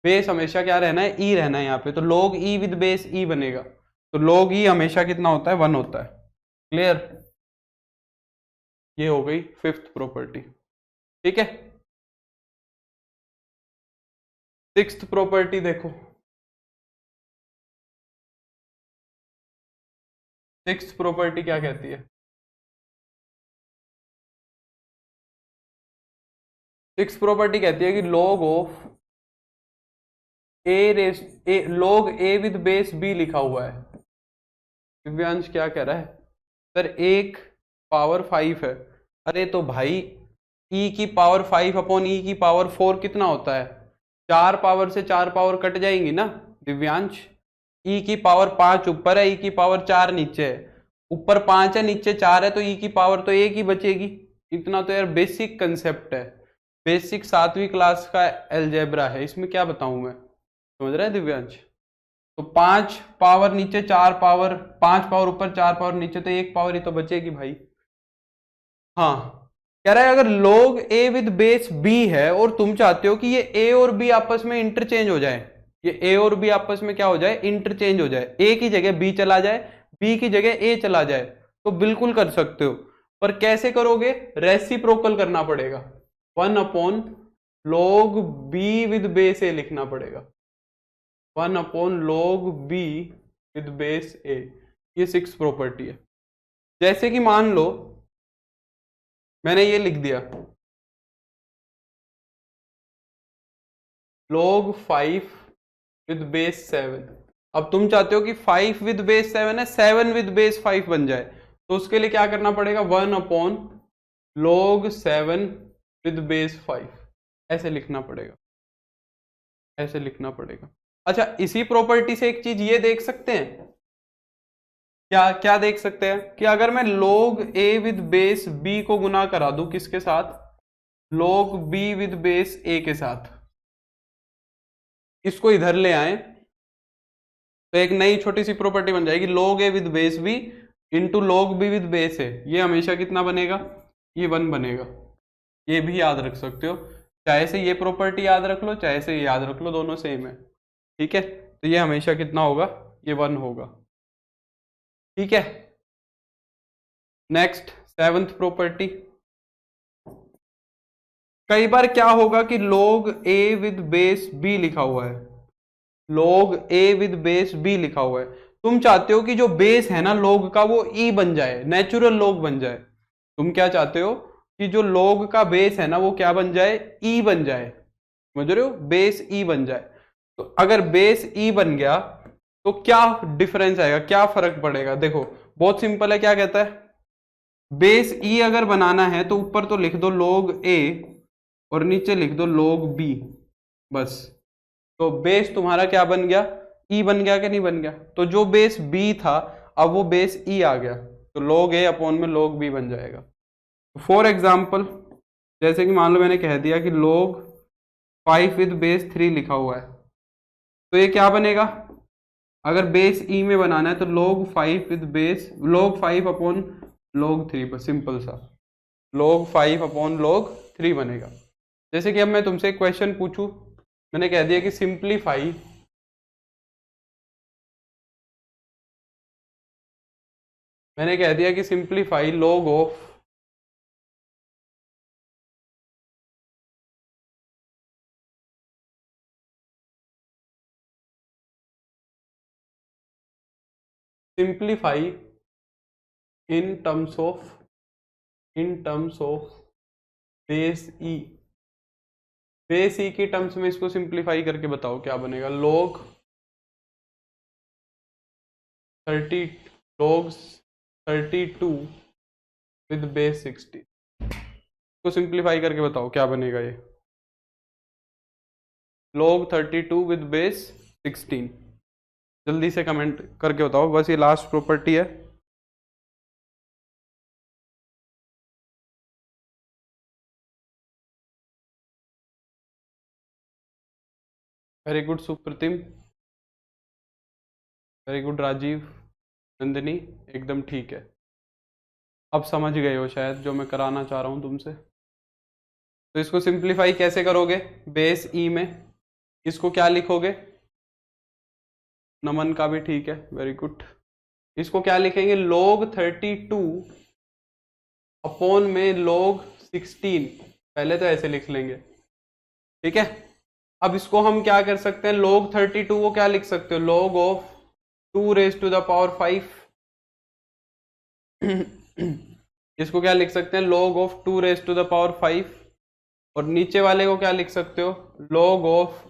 बेस हमेशा क्या रहना है? e रहना है यहाँ पे, तो log e with base e बनेगा, तो log e हमेशा कितना होता है? 1 होता है। क्लियर? ये हो गई फिफ्थ प्रॉपर्टी। ठीक है, सिक्स्थ प्रॉपर्टी देखो। सिक्स्थ प्रॉपर्टी क्या कहती है? सिक्स प्रॉपर्टी कहती है कि log of log a with base b लिखा हुआ है। दिव्यांश क्या कह रहा है? सर एक पावर 5 है। अरे तो भाई e की पावर 5 अपॉन e की पावर 4 कितना होता है? 4 पावर से 4 पावर कट जाएंगी ना दिव्यांश। e की पावर 5 ऊपर है, e की पावर 4 नीचे है, ऊपर 5 है नीचे 4 है, तो e की पावर तो 1 ही बचेगी। इतना तो यार बेसिक कंसेप्ट है, बेसिक 7वीं क्लास का एलजेब्रा है, इसमें क्या बताऊं मैं? समझ रहा है दिव्यांश? तो 5 पावर नीचे 4 पावर, 5 पावर ऊपर 4 पावर नीचे, तो 1 पावर ही तो बचेगी भाई। हाँ, कह रहा है अगर log a with base b है और तुम चाहते हो कि ये a और b आपस में इंटरचेंज हो जाए, ये a और b आपस में क्या हो जाए, इंटरचेंज हो जाए, a की जगह b चला जाए, b की जगह a चला जाए, तो बिल्कुल कर सकते हो। पर कैसे करोगे, रेसिप्रोकल करना पड़ेगा, 1/log b with base a लिखना पड़ेगा, 1/log b with base a। ये 6th प्रॉपर्टी है। जैसे कि मान लो मैंने ये लिख दिया log 5 विद बेस 7। अब तुम चाहते हो कि 5 विद बेस 7 है, 7 विद बेस 5 बन जाए, तो उसके लिए क्या करना पड़ेगा, 1/log 7 विद बेस 5, ऐसे लिखना पड़ेगा, ऐसे लिखना पड़ेगा। अच्छा, इसी प्रॉपर्टी से एक चीज ये देख सकते हैं, क्या क्या देख सकते हैं कि अगर मैं log a with base b को गुना करा दूं किसके साथ, log b with base a के साथ, इसको इधर ले आए तो एक नई छोटी सी प्रॉपर्टी बन जाएगी, log a with base b into log b with base a। ये हमेशा कितना बनेगा, ये 1 बनेगा। ये भी याद रख सकते हो, चाहे से ये प्रॉपर्टी याद रख लो, चाहे से ये याद रख लो, दोनों सेम है। ठीक है, तो ये हमेशा कितना होगा, ये 1 होगा। ठीक है, नेक्स्ट 7th प्रॉपर्टी। कई बार क्या होगा कि log a with base b लिखा हुआ है, log a with base b लिखा हुआ है, तुम चाहते हो कि जो बेस है ना log का वो e बन जाए, नेचुरल log बन जाए। तुम क्या चाहते हो कि जो log का बेस है ना वो क्या बन जाए, e बन जाए, समझ रहे हो, बेस e बन जाए। तो अगर बेस e बन गया तो क्या डिफरेंस आएगा, क्या फर्क पड़ेगा, देखो बहुत सिंपल है। क्या कहता है, बेस e अगर बनाना है तो ऊपर तो लिख दो log a और नीचे लिख दो log b, बस। तो बेस तुम्हारा क्या बन गया, e बन गया कि नहीं बन गया, तो जो बेस b था अब वो बेस e आ गया, तो log a अपॉन में log b बन जाएगा। फॉर एग्जाम्पल, जैसे कि मान लो मैंने कह दिया कि log 5 विद बेस 3 लिखा हुआ है, तो ये क्या बनेगा, अगर बेस e में बनाना है तो log 5 with base log 5 upon log 3, बस सिंपल सा log 5 अपॉन log 3 बनेगा। जैसे कि अब मैं तुमसे एक क्वेश्चन पूछूं, मैंने कह दिया कि सिंप्लीफाई मैंने कह दिया कि simplify log of simplify in terms of base e, base e की टर्म्स में इसको सिंप्लीफाई करके बताओ क्या बनेगा, log 32 विद बेस 60, इसको सिंप्लीफाई करके बताओ क्या बनेगा, ये log 32 विद बेस 16। जल्दी से कमेंट करके बताओ, बस ये लास्ट प्रॉपर्टी है। Very good Supratim, very good Rajiv, Nandini, एकदम ठीक है। अब समझ गए हो शायद जो मैं कराना चाह रहा हूं तुमसे। तो इसको सिंप्लीफाई कैसे करोगे, बेस ई में इसको क्या लिखोगे, नमन का भी ठीक है, वेरी गुड। इसको क्या लिखेंगे, log 32 अपॉन में log 16, पहले तो ऐसे लिख लेंगे। ठीक है, अब इसको हम क्या कर सकते हैं, log 32 को क्या लिख सकते हो, log of 2 raise to the power 5, इसको क्या लिख सकते हैं, log of 2 raise to the power 5, और नीचे वाले को क्या लिख सकते हो, log of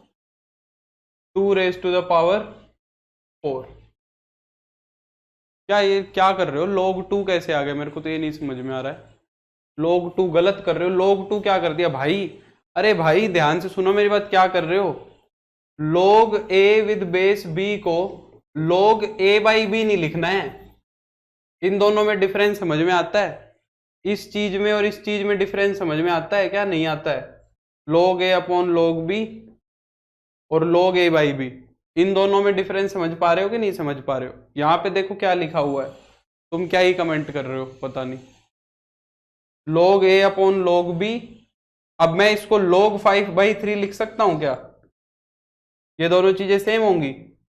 2 raise to the power 4। क्या ये क्या कर रहे हो, log 2 कैसे आ गया, मेरे को तो ये नहीं समझ में आ रहा है। log 2 गलत कर रहे हो, log 2 क्या कर दिया भाई, अरे भाई ध्यान से सुनो मेरी बात, क्या कर रहे हो, log a with base b को log a बाई b नहीं लिखना है। इन दोनों में डिफरेंस समझ में आता है, इस चीज में और इस चीज में डिफरेंस समझ में आता है क्या, नहीं आता है। log a upon log b और log a बाई b, इन दोनों में डिफरेंस समझ पा रहे हो कि नहीं समझ पा रहे हो। यहां पे देखो क्या लिखा हुआ है, तुम क्या ही कमेंट कर रहे हो, पता नहीं। log a upon log b। अब मैं इसको log 5/3 लिख सकता हूं क्या? ये दोनों चीजें सेम होंगी,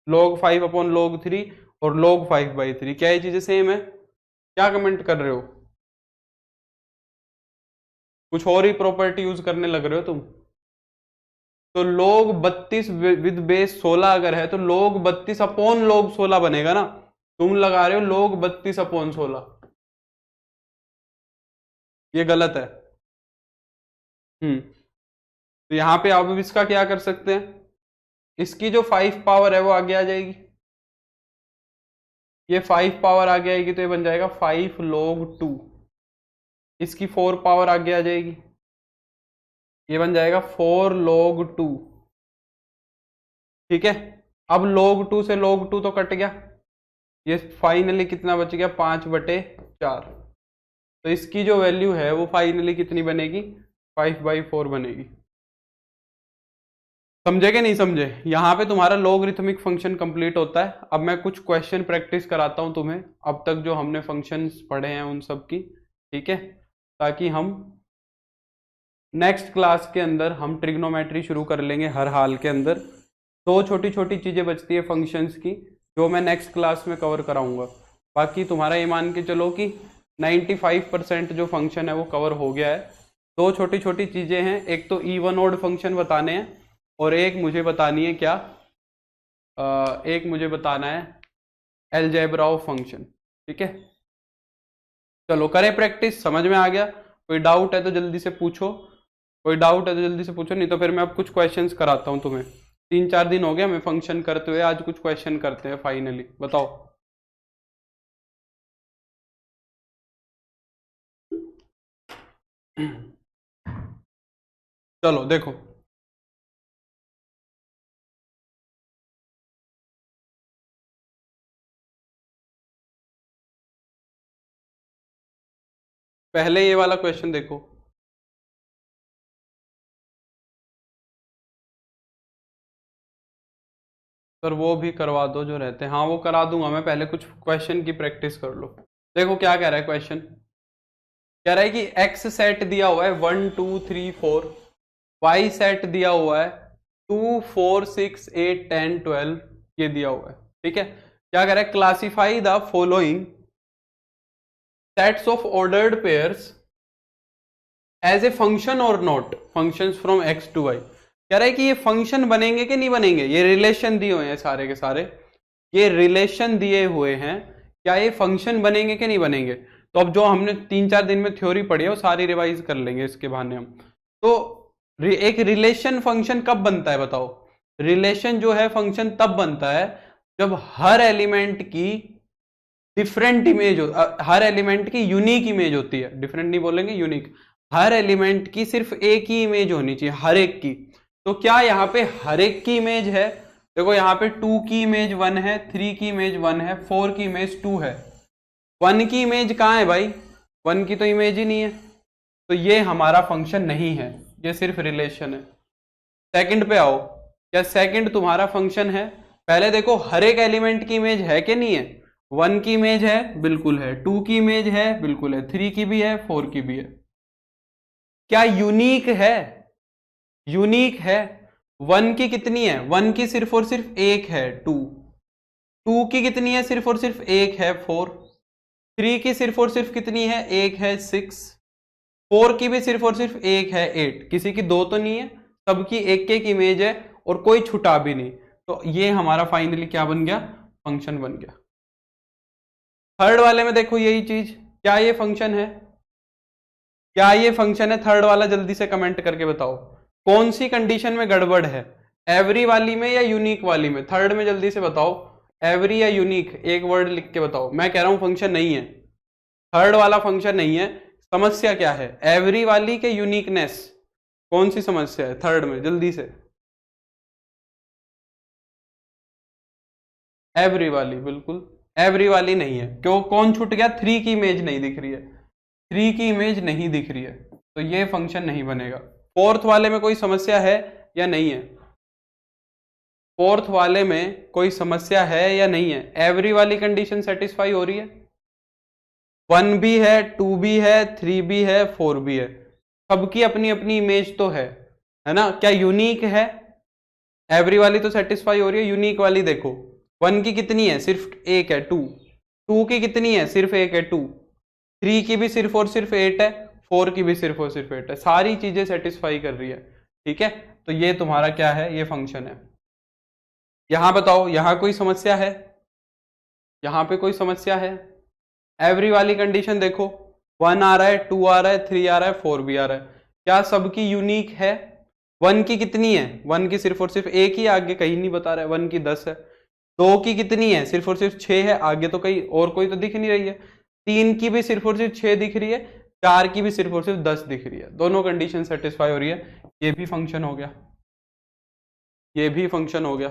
log 5 अपॉन log 3 और log 5/3। क्या ये चीजें सेम है? क्या कमेंट कर रहे हो? कुछ और ही प्रॉपर्टी यूज करने लग रहे हो तुम। तो log 32 विद बेस 16 अगर है तो log 32 अपॉन log 16 बनेगा ना। तुम लगा रहे हो log 32 अपॉन 16, ये गलत है। तो यहां पे आप इसका क्या कर सकते हैं, इसकी जो 5 पावर है वो आगे आ जाएगी, ये 5 पावर आगे आएगी तो ये बन जाएगा 5 log 2। इसकी 4 पावर आगे आ जाएगी, ये बन जाएगा 4 log 2। ठीक है, अब log 2 से log 2 तो कट गया, ये फाइनली कितना बच गया, 5/4। तो इसकी जो वैल्यू है वो फाइनली कितनी बनेगी, 5/4 बनेगी। समझे कि नहीं समझे? यहां पे तुम्हारा लॉगरिथमिक फंक्शन कंप्लीट होता है। अब मैं कुछ क्वेश्चन प्रैक्टिस कराता हूं तुम्हें, अब तक जो हमने फंक्शंस पढ़े हैं उन सब की, ठीक है, ताकि हम नेक्स्ट क्लास के अंदर हम ट्रिग्नोमेट्री शुरू कर लेंगे हर हाल के अंदर। दो छोटी छोटी चीजें बचती है फंक्शंस की, जो मैं नेक्स्ट क्लास में कवर कराऊंगा। बाकी तुम्हारा ये मान के चलो कि 95% जो फंक्शन है वो कवर हो गया है। दो छोटी छोटी चीजें हैं, एक तो इवन ऑड फंक्शन बताने हैं और एक मुझे बतानी है क्या, एक मुझे बताना है अलजेब्रा ऑफ फंक्शन। ठीक है, चलो करें प्रैक्टिस। समझ में आ गया? कोई डाउट है तो जल्दी से पूछो, कोई डाउट है तो जल्दी से पूछो, नहीं तो फिर मैं अब कुछ क्वेश्चंस कराता हूं तुम्हें। 3-4 दिन हो गया हमें फंक्शन करते हुए, आज कुछ क्वेश्चन करते हैं फाइनली। बताओ। चलो देखो, पहले ये वाला क्वेश्चन देखो। सर वो भी करवा दो जो रहते हैं, हाँ वो करा दूंगा मैं, पहले कुछ क्वेश्चन की प्रैक्टिस कर लो। देखो क्या कह रहा है क्वेश्चन, कह रहा है कि एक्स सेट दिया हुआ है 1 2 3 4, वाई सेट दिया हुआ है 2 4 6 8 10 12, ये दिया हुआ है। ठीक है, क्या कह रहा है, classify the following sets of ordered pairs as a function और not functions from x to y. कह रहा है कि ये फंक्शन बनेंगे कि नहीं बनेंगे, ये रिलेशन दिए हुए हैं सारे के सारे, ये रिलेशन दिए हुए हैं, क्या ये फंक्शन बनेंगे कि नहीं बनेंगे। तो अब जो हमने 3-4 दिन में थ्योरी पढ़ी है वो सारी रिवाइज कर लेंगे इसके बहाने हम। तो एक रिलेशन फंक्शन कब बनता है बताओ? रिलेशन जो है फंक्शन तब बनता है जब हर एलिमेंट की डिफरेंट इमेज हो, हर एलिमेंट की यूनिक इमेज होती है। डिफरेंट नहीं बोलेंगे, यूनिक। हर एलिमेंट की सिर्फ एक ही इमेज होनी चाहिए, हर एक की। तो क्या यहाँ पे हर एक की इमेज है? देखो यहाँ पे 2 की इमेज 1 है, 3 की इमेज 1 है, 4 की इमेज 2 है। 1 की इमेज कहाँ है भाई? 1 की तो इमेज ही नहीं है, तो ये हमारा फंक्शन नहीं है, ये सिर्फ रिलेशन है। सेकंड पे आओ, क्या सेकंड तुम्हारा फंक्शन है? पहले देखो हर एक एलिमेंट की इमेज है कि नहीं है। 1 की इमेज है, बिल्कुल है। 2 की इमेज है, बिल्कुल है। 3 की भी है, 4 की भी है। क्या यूनिक है? यूनिक है। 1 की कितनी है? 1 की सिर्फ और सिर्फ एक है, 2। 2 की कितनी है? सिर्फ और सिर्फ एक है, 4। 3 की सिर्फ और सिर्फ कितनी है? एक है, 6। 4 की भी सिर्फ और सिर्फ एक है, 8। किसी की दो तो नहीं है, सबकी एक एक इमेज है और कोई छुटा भी नहीं। तो ये हमारा फाइनली क्या बन गया? फंक्शन बन गया। थर्ड वाले में देखो यही चीज, क्या ये फंक्शन है? क्या ये फंक्शन है थर्ड वाला? जल्दी से कमेंट करके बताओ कौन सी कंडीशन में गड़बड़ है, एवरी वाली में या यूनिक वाली में? थर्ड में जल्दी से बताओ, एवरी या यूनिक, एक वर्ड लिख के बताओ। मैं कह रहा हूं फंक्शन नहीं है, थर्ड वाला फंक्शन नहीं है। समस्या क्या है, एवरी वाली के यूनिकनेस? कौन सी समस्या है थर्ड में? जल्दी से। एवरी वाली, बिल्कुल एवरी वाली नहीं है। क्यों? कौन छूट गया? 3 की इमेज नहीं दिख रही है, 3 की इमेज नहीं दिख रही है, तो ये फंक्शन नहीं बनेगा। फोर्थ वाले में कोई समस्या है या नहीं है? फोर्थ वाले में कोई समस्या है या नहीं है? एवरी वाली कंडीशन सेटिस्फाई हो रही है? 1 भी है, 2 भी है, 3 भी है, 4 भी है, सबकी अपनी अपनी इमेज तो है ना? क्या यूनिक है? एवरी वाली तो सेटिस्फाई हो रही है, यूनिक वाली देखो 1 की कितनी है, सिर्फ एक है 2 की कितनी है, सिर्फ एक है 2, 3 की भी सिर्फ और सिर्फ 8 है, 4 की भी सिर्फ और सिर्फ 8 है, सारी चीजें सेटिस्फाई कर रही है। ठीक है, तो ये तुम्हारा क्या है, ये फंक्शन है। यहां बताओ, यहां कोई समस्या है? यहां पे कोई समस्या है? एवरी वाली कंडीशन देखो, 1 आ रहा है, 2 आ रहा है, 3 आ रहा है, 4 भी आ रहा है, क्या सबकी यूनिक है? 1 की कितनी है, 1 की सिर्फ और सिर्फ एक ही, आगे कहीं नहीं बता रहा है, 1 की 10 है। 2 की कितनी है, सिर्फ और सिर्फ 6 है, आगे तो कहीं और कोई तो दिख नहीं रही है। 3 की भी सिर्फ और सिर्फ 6 दिख रही है, 4 की भी सिर्फ और सिर्फ 10 दिख रही है, दोनों कंडीशन सेटिस्फाई हो रही है, ये भी फंक्शन हो गया, ये भी फंक्शन हो गया।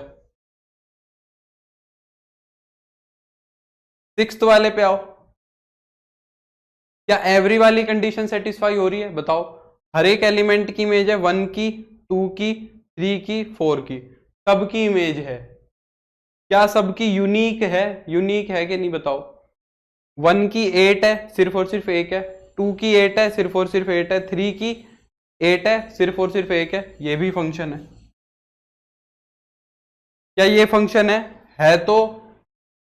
6th वाले पे आओ, क्या एवरी वाली कंडीशन सेटिस्फाई हो रही है? बताओ, हर एक एलिमेंट की इमेज है, 1 की, 2 की, 3 की, 4 की, सबकी इमेज है, क्या सबकी यूनिक है? यूनिक है कि नहीं बताओ? 1 की 8 है, सिर्फ और सिर्फ एक है, 2 की 8 है, सिर्फ और सिर्फ 8 है, 3 की 8 है, सिर्फ और सिर्फ एक है, ये भी फंक्शन है। क्या ये फंक्शन है तो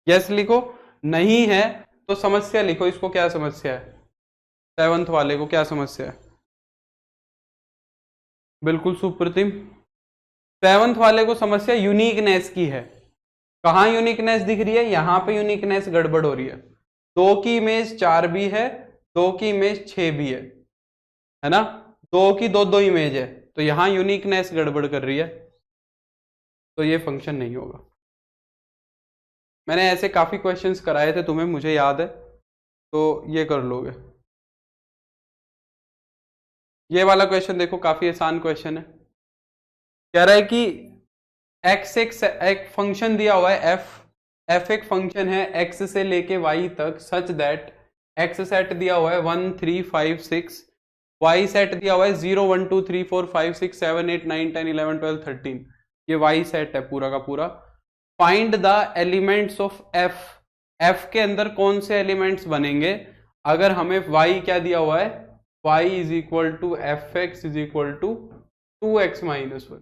यस लिखो, नहीं है तो समस्या लिखो, इसको क्या समस्या है, 7th वाले को क्या समस्या है? बिल्कुल सुप्रतिम, 7th वाले को समस्या यूनिकनेस की है। कहां यूनिकनेस दिख रही है? यहां पे यूनिकनेस गड़बड़ हो रही है, 2 की इमेज 4 भी है, 2 की इमेज 6 भी है ना? 2 की दो इमेज है, तो यहां यूनिकनेस गड़बड़ कर रही है, तो ये फंक्शन नहीं होगा। मैंने ऐसे काफी क्वेश्चंस कराए थे तुम्हें, मुझे याद है, तो ये कर लोगे। ये वाला क्वेश्चन देखो, काफी आसान क्वेश्चन है। कह रहा है कि x एक फंक्शन दिया हुआ है f एक फंक्शन है x से लेके y तक, सच दैट x सेट दिया हुआ है 1 3 5 6, y सेट दिया हुआ है 0 1 2 3 4 5 6 7 8 9 10 11 12 13, ये y सेट है पूरा का पूरा। Find the elements of f के अंदर कौन से एलिमेंट्स बनेंगे अगर हमें y क्या दिया हुआ है, y is equal to f x is equal to 2x minus 1।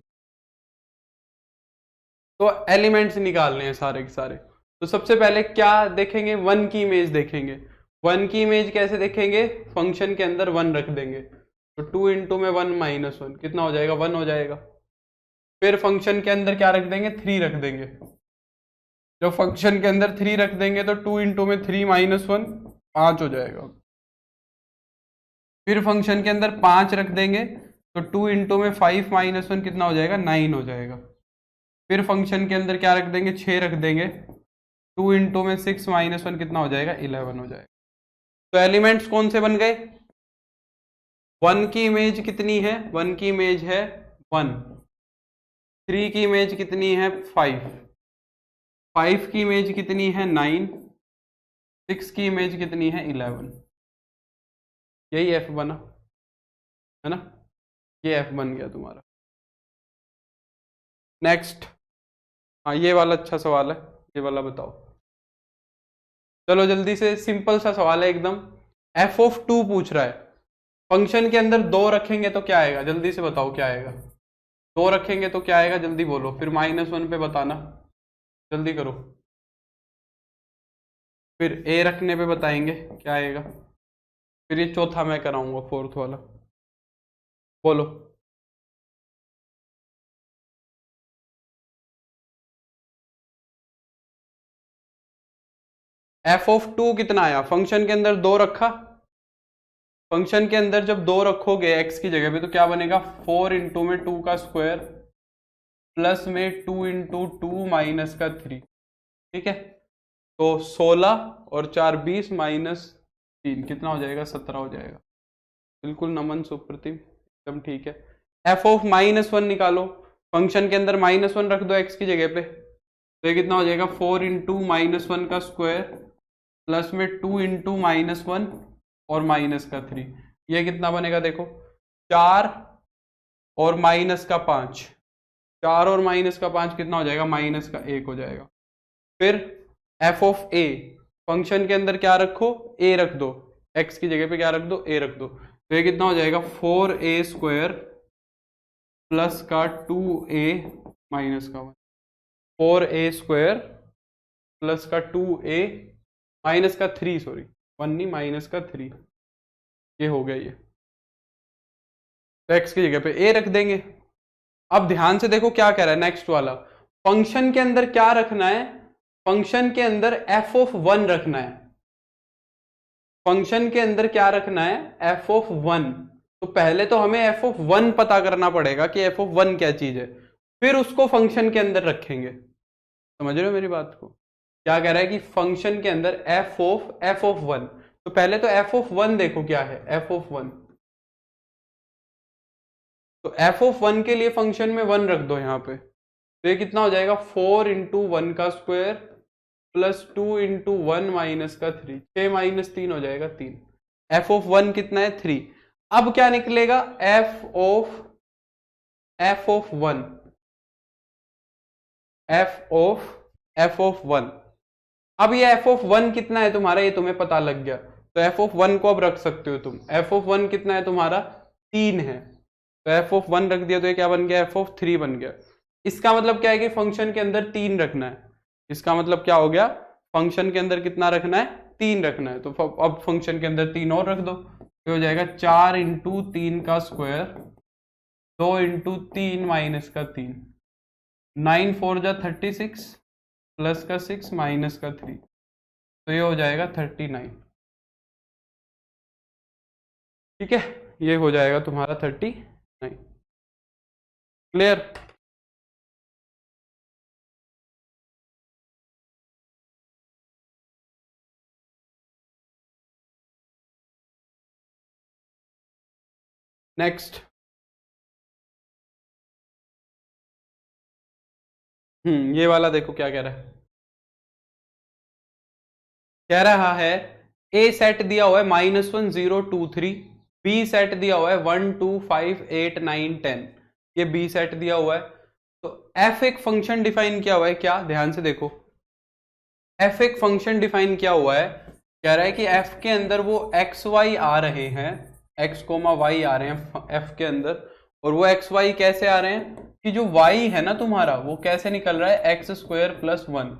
तो एलिमेंट्स निकालने हैं सारे के सारे। तो सबसे पहले क्या देखेंगे, 1 की इमेज देखेंगे। 1 की इमेज कैसे देखेंगे, फंक्शन के अंदर 1 रख देंगे, तो 2 इंटू में 1 माइनस 1 कितना हो जाएगा, 1 हो जाएगा। फिर फंक्शन के अंदर क्या रख देंगे, 3 रख देंगे। जब फंक्शन के अंदर 3 रख देंगे तो 2 इंटू में 3 माइनस 1 5 हो जाएगा। फिर फंक्शन के अंदर 5 रख देंगे तो 2 इंटू में 5 माइनस 1 कितना हो जाएगा, 9 हो जाएगा। फिर फंक्शन के अंदर क्या रख देंगे, 6 रख देंगे, 2 इंटू में 6 माइनस 1 कितना हो जाएगा, 11 हो जाएगा। तो एलिमेंट्स कौन से बन गए, 1 की इमेज कितनी है, 1 की इमेज है 1, 3 की इमेज कितनी है 5, 5 की इमेज कितनी है 9, 6 की इमेज कितनी है 11, यही एफ बना है ना, ये एफ बन गया तुम्हारा। नेक्स्ट, हाँ ये वाला अच्छा सवाल है, ये वाला बताओ। चलो जल्दी से, सिंपल सा सवाल है एकदम, एफ ऑफ 2 पूछ रहा है, फंक्शन के अंदर 2 रखेंगे तो क्या आएगा, जल्दी से बताओ क्या आएगा, 2 रखेंगे तो क्या आएगा, जल्दी बोलो, फिर -1 पे बताना, जल्दी करो। फिर ए रखने पे बताएंगे क्या आएगा, फिर ये चौथा मैं कराऊंगा, 4th वाला, बोलो। एफ ऑफ 2 कितना आया, फंक्शन के अंदर 2 रखा, फंक्शन के अंदर जब 2 रखोगे x की जगह पे तो क्या बनेगा, 4 इंटू में 2 का स्क्वायर प्लस में 2 इंटू 2 माइनस का 3, ठीक है, तो 16 और 4 20 माइनस 3 कितना हो जाएगा, 17 हो जाएगा। बिल्कुल नमन सुप्रतिम, एकदम ठीक है। एफ ऑफ -1 निकालो, फंक्शन के अंदर -1 रख दो x की जगह पे, तो ये कितना हो जाएगा, 4 इंटू -1 का स्क्वायर प्लस में 2 इंटू -1 और माइनस का 3, ये कितना बनेगा देखो, 4 और माइनस का 5, 4 और माइनस का 5 कितना हो जाएगा, -1 हो जाएगा। फिर एफ ऑफ ए, फंक्शन के अंदर क्या रखो, ए रख दो, एक्स की जगह पे क्या रख दो, ए रख दो, तो ये कितना हो जाएगा 4a² प्लस का 2a माइनस का 1, 4a² प्लस का 2a माइनस का 3, सॉरी 1 नहीं माइनस का 3, ये हो गया ये, तो एक्स की जगह पे ए रख देंगे। अब ध्यान से देखो क्या कह रहा है नेक्स्ट वाला, फंक्शन के अंदर क्या रखना है, फंक्शन के अंदर f(1) रखना है, फंक्शन के अंदर क्या रखना है, f(1), तो पहले तो हमें f(1) पता करना पड़ेगा कि f(1) क्या चीज है, फिर उसको फंक्शन के अंदर रखेंगे। समझ रहे हो मेरी बात को, क्या कह रहा है कि फंक्शन के अंदर f(1), तो पहले तो f(1) देखो क्या है, f(1), तो f(1) के लिए फंक्शन में 1 रख दो यहाँ पे, तो ये कितना हो जाएगा 4 × 1 का स्क्वायर प्लस 2 × 1 माइनस का 3, 6 माइनस 3 हो जाएगा 3, f(1) कितना है 3। अब क्या निकलेगा f(1), अब ये f(1) कितना है तुम्हारा, ये तुम्हें पता लग गया, तो f(1) को अब रख सकते हो तुम, f(1) कितना है तुम्हारा 3 है, तो f(1) रख दिया, तो ये क्या बन गया f(3) बन गया। इसका मतलब क्या है कि फंक्शन के अंदर 3 रखना है, इसका मतलब क्या हो गया, फंक्शन के अंदर कितना रखना है 3 रखना है, तो अब फंक्शन के अंदर 3 और रख दो, तो हो जाएगा 4 × 3 का स्क्वायर 2 × 3 माइनस का 3, 9 4 जा 36 प्लस का 6 माइनस का 3, तो ये हो जाएगा 39। ठीक है, ये हो जाएगा तुम्हारा 39। क्लियर। नेक्स्ट, ये वाला देखो क्या कह रहा है, कह रहा है ए सेट दिया हुआ है -1 0 2 3, बी सेट दिया हुआ है 1 2 5 8 9 10, ये बी सेट दिया हुआ है, तो एफ एक फंक्शन डिफाइन किया हुआ है, क्या ध्यान से देखो, एफ एक फंक्शन डिफाइन किया हुआ है, कह रहा है कि एफ के अंदर वो एक्स वाई आ रहे हैं, एक्स कोमा वाई आ रहे हैं एफ के अंदर, और वो एक्स वाई कैसे आ रहे हैं कि जो वाई है ना तुम्हारा वो कैसे निकल रहा है x² + 1,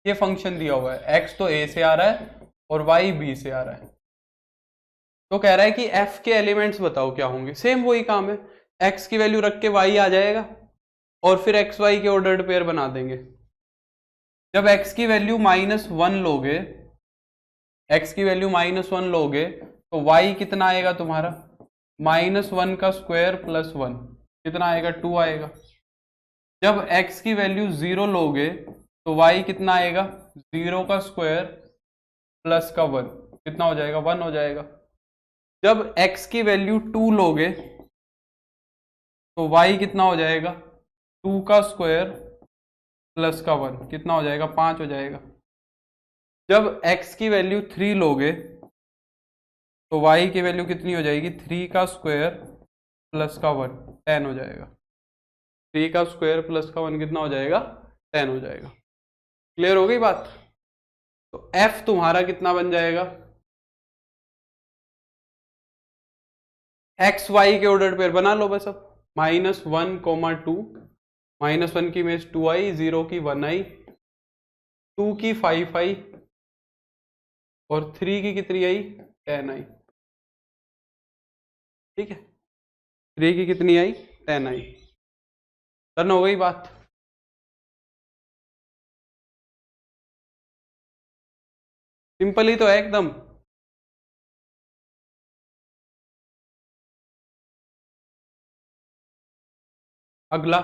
ये फंक्शन दिया हुआ है, x तो a से आ रहा है और y b से आ रहा है, तो कह रहा है कि f के एलिमेंट्स बताओ क्या होंगे, सेम वही काम है, x की वैल्यू रख के y आ जाएगा और फिर एक्स वाई के ऑर्डर्ड पेयर बना देंगे। जब x की वैल्यू -1 लोगे, x की वैल्यू -1 लोगे तो y कितना आएगा तुम्हारा, -1 का स्क्वायर प्लस 1, कितना आएगा 2 आएगा। जब x की वैल्यू 0 लोगे तो y कितना आएगा, 0 का स्क्वायर प्लस का 1, कितना हो जाएगा 1 हो जाएगा। जब x की वैल्यू 2 लोगे तो y कितना हो जाएगा, 2 का स्क्वायर प्लस का 1, कितना हो जाएगा 5 हो जाएगा। जब x की वैल्यू 3 लोगे तो y की वैल्यू कितनी हो जाएगी, 3 का स्क्वायर प्लस का 1, 10 हो जाएगा। 3 का स्क्वायर प्लस का 1 कितना हो जाएगा, 10 हो जाएगा। क्लियर हो गई बात। तो f तुम्हारा कितना बन जाएगा, एक्स वाई के ऑर्डर पेयर बना लो बस अब, -1, 2, -1 की इमेज 2i, 0 की 1i, 2 की 5i और 3 की कितनी आई 10i। ठीक है, 3 की कितनी आई 10i। डन हो गई बात। सिंपल ही तो है एकदम। अगला,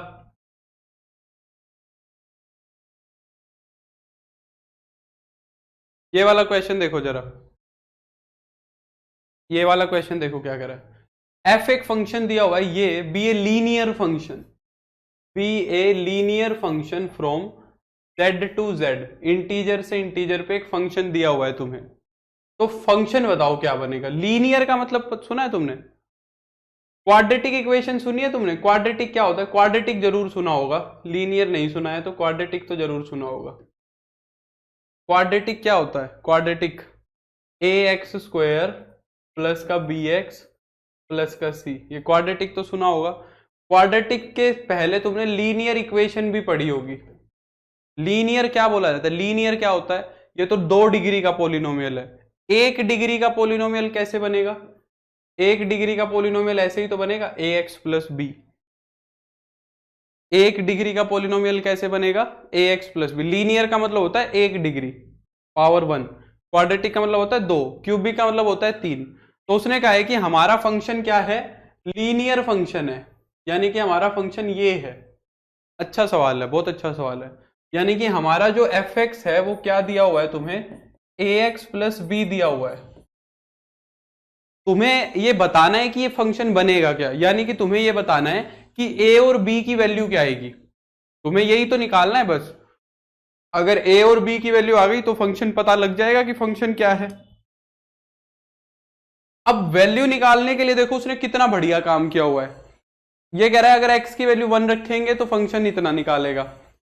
ये वाला क्वेश्चन देखो जरा, ये वाला क्वेश्चन देखो क्या कर रहा है। एफ एक फंक्शन दिया हुआ है, ये be a linear function, be a linear function from z to z, integer से इंटीजर पे एक फंक्शन दिया हुआ है तुम्हें, तो फंक्शन बताओ क्या बनेगा। लीनियर का मतलब सुना है तुमने, क्वाड्रेटिक इक्वेशन सुनी है तुमने, क्वाड्रेटिक क्या होता है, क्वाड्रेटिक जरूर सुना होगा, लीनियर नहीं सुना है तो क्वाड्रेटिक तो जरूर सुना होगा। क्वाड्रेटिक क्या होता है? क्वाड्रेटिक ए एक्स स्क्वायर प्लस का बी एक्स प्लस का सी, ये क्वाड्रेटिक तो सुना होगा। क्वाड्रेटिक के पहले तुमने लीनियर इक्वेशन भी पढ़ी होगी। लीनियर क्या बोला जाता है? लीनियर क्या होता है? ये तो 2 डिग्री का पोलिनोमियल है। 1 डिग्री का पोलिनोमियल कैसे बनेगा? 1 डिग्री का पोलिनोमियल ऐसे ही तो बनेगा, ए एक्स प्लस बी। 1 डिग्री का पोलिनोमियल कैसे बनेगा? ए एक्स प्लस बी। लीनियर का मतलब होता है 1 डिग्री पावर 1, क्वाड्रेटिक का मतलब होता है 2, क्यूबिक का मतलब होता है 3। तो उसने कहा है कि हमारा फंक्शन क्या है? लीनियर फंक्शन है, यानी कि हमारा फंक्शन ये है। अच्छा सवाल है, बहुत अच्छा सवाल है। यानी कि हमारा जो एफ एक्स है वो क्या दिया हुआ है तुम्हें? ए एक्स प्लस बी दिया हुआ है। तुम्हें ये बताना है कि ये फंक्शन बनेगा क्या, यानी कि तुम्हें ये बताना है कि ए और बी की वैल्यू क्या आएगी। तुम्हें यही तो निकालना है बस। अगर ए और बी की वैल्यू आ गई तो फंक्शन पता लग जाएगा कि फंक्शन क्या है। अब वैल्यू निकालने के लिए देखो उसने कितना बढ़िया काम किया हुआ है। ये कह रहा है अगर x की वैल्यू 1 रखेंगे तो फंक्शन इतना निकालेगा,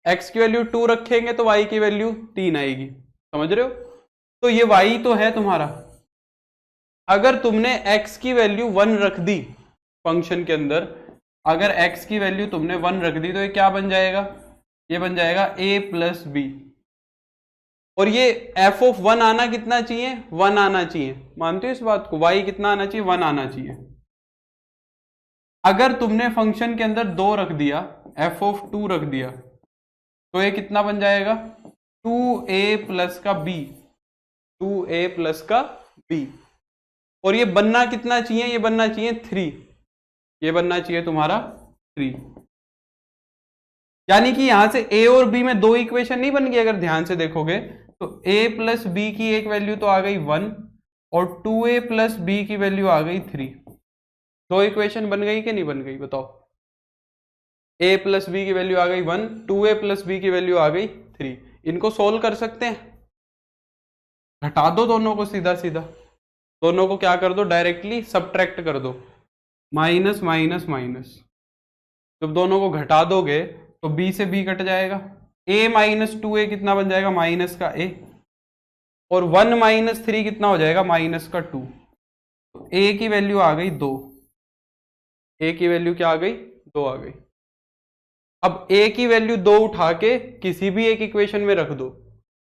x की वैल्यू 2 रखेंगे तो y की वैल्यू 3 आएगी। समझ रहे हो? तो ये y तो है तुम्हारा। अगर तुमने x की वैल्यू 1 रख दी फंक्शन के अंदर, अगर x की वैल्यू तुमने 1 रख दी तो ये क्या बन जाएगा? ये बन जाएगा a प्लस बी। और ये f ऑफ 1 आना कितना चाहिए? 1 आना चाहिए। मानते हो इस बात को? y कितना आना चाहिए? 1 आना चाहिए। अगर तुमने फंक्शन के अंदर 2 रख दिया, f ऑफ 2 रख दिया, तो ये कितना बन जाएगा? 2a प्लस का b, 2a प्लस का b। और ये बनना कितना चाहिए? ये बनना चाहिए 3, ये बनना चाहिए तुम्हारा 3। यानी कि यहां से a और b में 2 इक्वेशन नहीं बन गई। अगर ध्यान से देखोगे तो a प्लस बी की एक वैल्यू तो आ गई 1 और 2a प्लस बी की वैल्यू आ गई 3। 2 इक्वेशन बन गई कि नहीं बन गई? बताओ। a प्लस बी की वैल्यू आ गई 1, 2a प्लस बी की वैल्यू आ गई 3। इनको सोल्व कर सकते हैं? घटा दो दोनों को, सीधा सीधा दोनों को क्या कर दो? डायरेक्टली सब्ट्रैक्ट कर दो, माइनस माइनस माइनस। जब दोनों को घटा दोगे तो b से b कट जाएगा, a माइनस 2a कितना बन जाएगा? माइनस का a। और 1 माइनस 3 कितना हो जाएगा? माइनस का 2। तो a की वैल्यू आ गई 2, a की वैल्यू क्या आ गई? 2 आ गई। अब a की वैल्यू 2 उठा के किसी भी एक इक्वेशन में रख दो।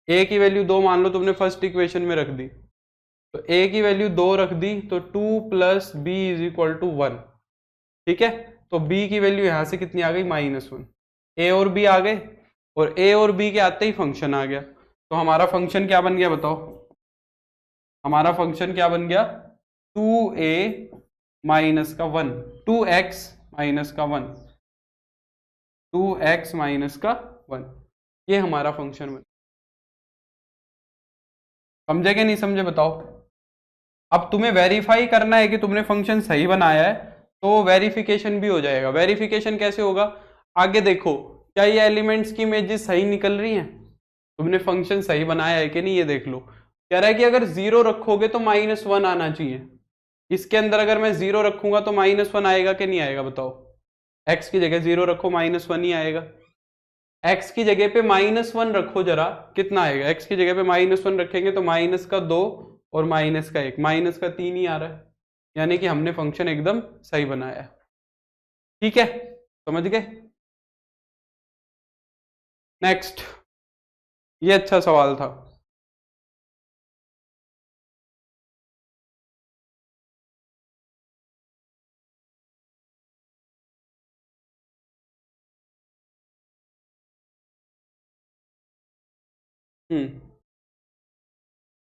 a की वैल्यू 2 मान लो तुमने फर्स्ट इक्वेशन में रख दी, तो a की वैल्यू 2 रख दी तो 2 plus b is equal to 1। ठीक है, तो b की वैल्यू यहां से कितनी आ गई? -1। a और b आ गए, और a और b के आते ही फंक्शन आ गया। तो हमारा फंक्शन क्या बन गया बताओ? हमारा फंक्शन क्या बन गया? 2a माइनस का 1, 2x माइनस का 1, 2x माइनस का 1। ये हमारा फंक्शन बन। समझे कि नहीं समझे? बताओ। अब तुम्हें वेरीफाई करना है कि तुमने फंक्शन सही बनाया है, तो वेरिफिकेशन भी हो जाएगा। वेरिफिकेशन कैसे होगा? आगे देखो, क्या ये एलिमेंट्स की इमेजेस सही निकल रही हैं? तुमने फंक्शन सही बनाया है कि नहीं, ये देख लो। कह रहा है कि अगर 0 रखोगे तो -1 आना चाहिए। इसके अंदर अगर मैं 0 रखूंगा तो -1 आएगा कि नहीं आएगा? बताओ। x की जगह 0 रखो, -1 ही आएगा। x की जगह पे -1 रखो जरा, कितना आएगा? x की जगह पे -1 रखेंगे तो माइनस का 2 और माइनस का 1, माइनस का 3 ही आ रहा है। यानी कि हमने फंक्शन एकदम सही बनाया है। ठीक है, समझ गए? नेक्स्ट, ये अच्छा सवाल था।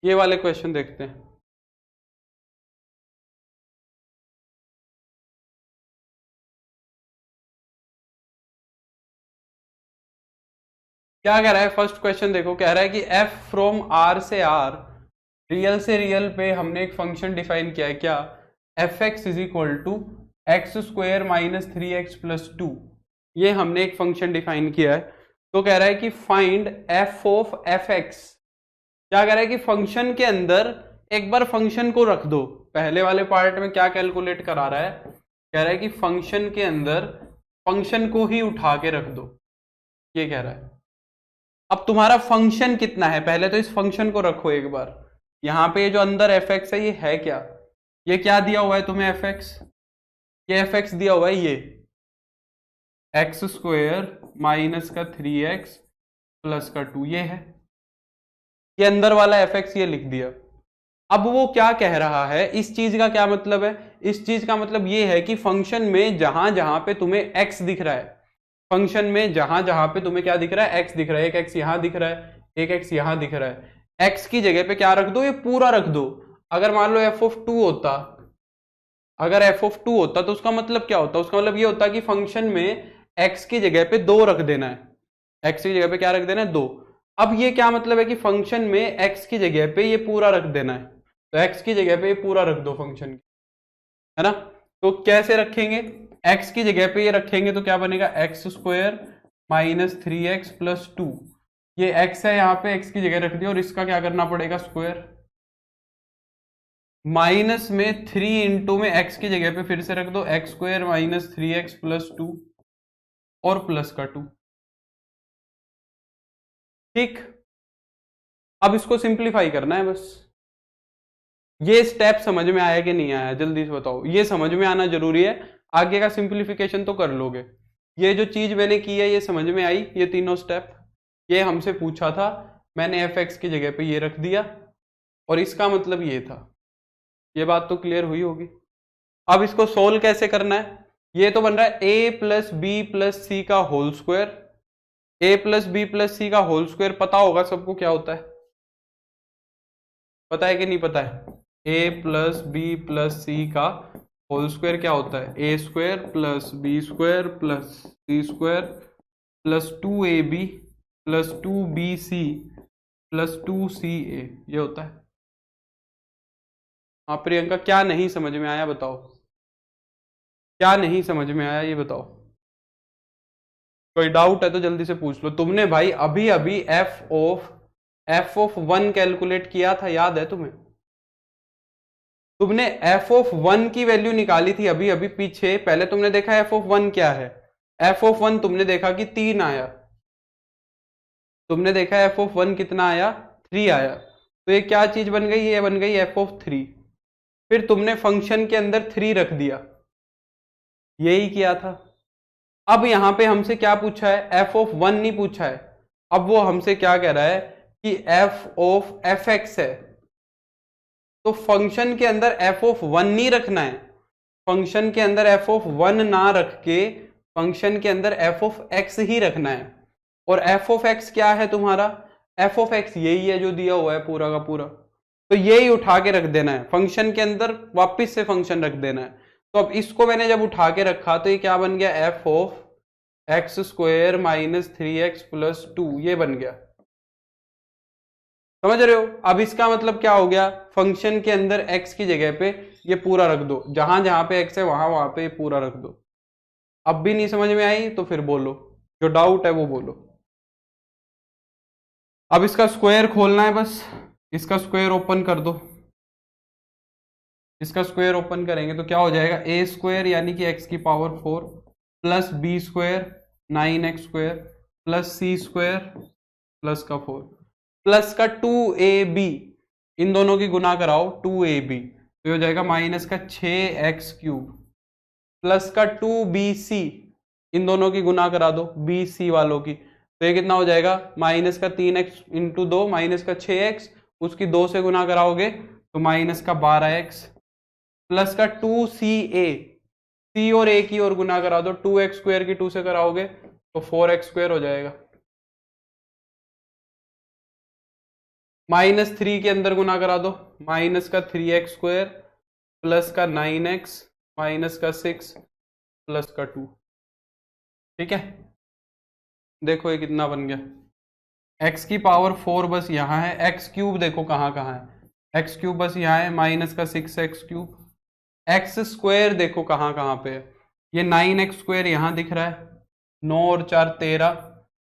ये वाले क्वेश्चन देखते हैं। क्या कह रहा है? फर्स्ट क्वेश्चन देखो, कह रहा है कि f फ्रॉम r से r, रियल से रियल पे हमने एक फंक्शन डिफाइन किया है। क्या? F x is equal to x square minus 3x plus 2। ये हमने एक फंक्शन डिफाइन किया है। तो कह रहा है कि find f of F x. क्या कह रहा है कि फंक्शन के अंदर एक बार फंक्शन को रख दो। पहले वाले पार्ट में क्या कैलकुलेट करा रहा है? कह रहा है कि फंक्शन के अंदर फंक्शन को ही उठा के रख दो, ये कह रहा है। अब तुम्हारा फंक्शन कितना है, पहले तो इस फंक्शन को रखो एक बार। यहां पे जो अंदर एफ एक्स है ये है क्या, ये क्या दिया हुआ है तुम्हें एफ एक्स, ये एफ एक्स दिया हुआ है, ये एक्स स्क्वेयर माइनस का 3x प्लस का 2 ये है, ये अंदर वाला एफ एक्स ये लिख दिया। अब वो क्या कह रहा है, इस चीज का क्या मतलब है, इस चीज का मतलब ये है कि फंक्शन में जहां जहां पे तुम्हें x दिख रहा है, फंक्शन में जहां जहां पे तुम्हें क्या दिख रहा है, x दिख रहा है, एक x यहां दिख रहा है, एक x यहां दिख रहा है, x की जगह पे क्या रख दो, ये पूरा रख दो। अगर मान लो f ऑफ 2 होता, अगर f ऑफ 2 होता तो उसका मतलब क्या होता, उसका मतलब ये होता कि फंक्शन में x की जगह पे 2 रख देना है, x की जगह पे क्या रख देना है, 2। अब ये क्या मतलब है कि फंक्शन में x की जगह पे ये पूरा रख देना है, तो x की जगह पे ये पूरा रख दो फंक्शन की, है ना। तो कैसे रखेंगे, x की जगह पे ये रखेंगे तो क्या बनेगा, x square minus 3x plus 2, ये x है यहाँ पे, x की जगह रख दिया और इसका क्या करना पड़ेगा स्क्वायर, माइनस में 3 इंटू में x की जगह पे फिर से रख दो, x square minus 3x plus 2 और प्लस का 2। ठीक, अब इसको सिंप्लीफाई करना है बस। ये स्टेप समझ में आया कि नहीं आया, जल्दी से बताओ, ये समझ में आना जरूरी है, आगे का सिंप्लीफिकेशन तो कर लोगे। ये जो चीज मैंने की है ये समझ में आई, ये तीनों स्टेप, ये हमसे पूछा था, मैंने एफ एक्स की जगह पे ये रख दिया और इसका मतलब ये था, ये बात तो क्लियर हुई होगी। अब इसको सोल्व कैसे करना है, ये तो बन रहा है a plus b plus c का होल स्क्वायर, ए प्लस बी प्लस सी का होल स्क्वायर पता होगा सबको क्या होता है, पता है कि नहीं पता है, a plus b plus c का होल स्क्वायर क्या होता है, a square plus b square plus c square plus 2ab plus 2bc plus 2ca, ये होता है। हाँ प्रियंका, क्या नहीं समझ में आया बताओ, क्या नहीं समझ में आया ये बताओ, कोई डाउट है तो जल्दी से पूछ लो। तुमने भाई अभी अभी एफ ऑफ 1 कैलकुलेट किया था, याद है तुम्हें, तुमने f(1) की वैल्यू निकाली थी अभी अभी पीछे, पहले तुमने देखा f(1) क्या है, f(1) तुमने देखा कि 3 आया, तुमने देखा f(1) कितना आया, 3 आया, तो ये क्या चीज बन गई, ये बन गई f(3), फिर तुमने फंक्शन के अंदर 3 रख दिया, यही किया था। अब यहां पे हमसे क्या पूछा है, f(1) नहीं पूछा है, अब वो हमसे क्या कह रहा है कि f(f(x) है, तो फंक्शन के अंदर f(1) नहीं रखना है, फंक्शन के अंदर f(1) ना रख के फंक्शन के अंदर f(x) ही रखना है। और f(x) क्या है तुम्हारा, f(x) यही है जो दिया हुआ है पूरा का पूरा, तो यही उठा के रख देना है फंक्शन के अंदर, वापस से फंक्शन रख देना है। तो अब इसको मैंने जब उठा के रखा तो ये क्या बन गया, f(x square minus 3x plus 2), ये बन गया, समझ रहे हो। अब इसका मतलब क्या हो गया, फंक्शन के अंदर x की जगह पे ये पूरा रख दो, जहां जहां पे x है वहां वहां पे पूरा रख दो। अब भी नहीं समझ में आई तो फिर बोलो, जो डाउट है वो बोलो। अब इसका स्क्वायर खोलना है बस, इसका स्क्वायर ओपन कर दो, इसका स्क्वायर ओपन करेंगे तो क्या हो जाएगा, ए स्क्वायर यानी कि x की power 4 plus b square 9x square plus c square plus का 4 प्लस का 2ab, इन दोनों की गुना कराओ 2ab, तो हो जाएगा माइनस का 6x क्यूब प्लस का 2bc, इन दोनों की गुना करा दो bc वालों की, तो ये कितना हो जाएगा, माइनस का 3x इंटू 2 माइनस का 6x, उसकी 2 से गुना कराओगे तो माइनस का 12x प्लस का 2ca, c और a की और गुना करा दो, 2x स्क्वायर की 2 से कराओगे तो 4x स्क्वायर हो जाएगा, माइनस 3 के अंदर गुना करा दो, माइनस का 3x स्क्वायर प्लस का 9x माइनस का 6 प्लस का 2। ठीक है, देखो ये कितना बन गया, x की पावर 4 बस यहाँ है, x क्यूब देखो कहाँ कहाँ है, x क्यूब बस यहाँ है, माइनस का 6x क्यूब, x स्क्वायर देखो कहाँ कहाँ पे है, ये 9x स्क्वायर यहाँ दिख रहा है, 9 और 4 13,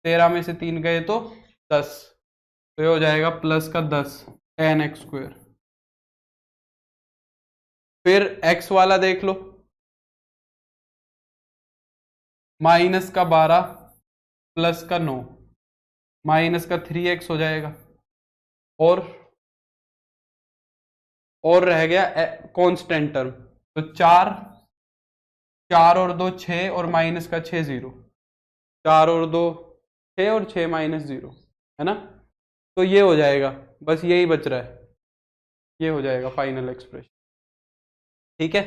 13 में से 3 गए तो 10, तो ये हो जाएगा प्लस का 10 10x स्क्वायर। फिर x वाला देख लो, माइनस का 12 प्लस का 9, माइनस का 3x हो जाएगा, और रह गया कांस्टेंट टर्म, तो 4, 4 और 2 6 और माइनस का 6 0, 4 और 2 6 और 6 माइनस 0, है ना। तो ये हो जाएगा, बस यही बच रहा है, ये हो जाएगा फाइनल एक्सप्रेशन। ठीक है,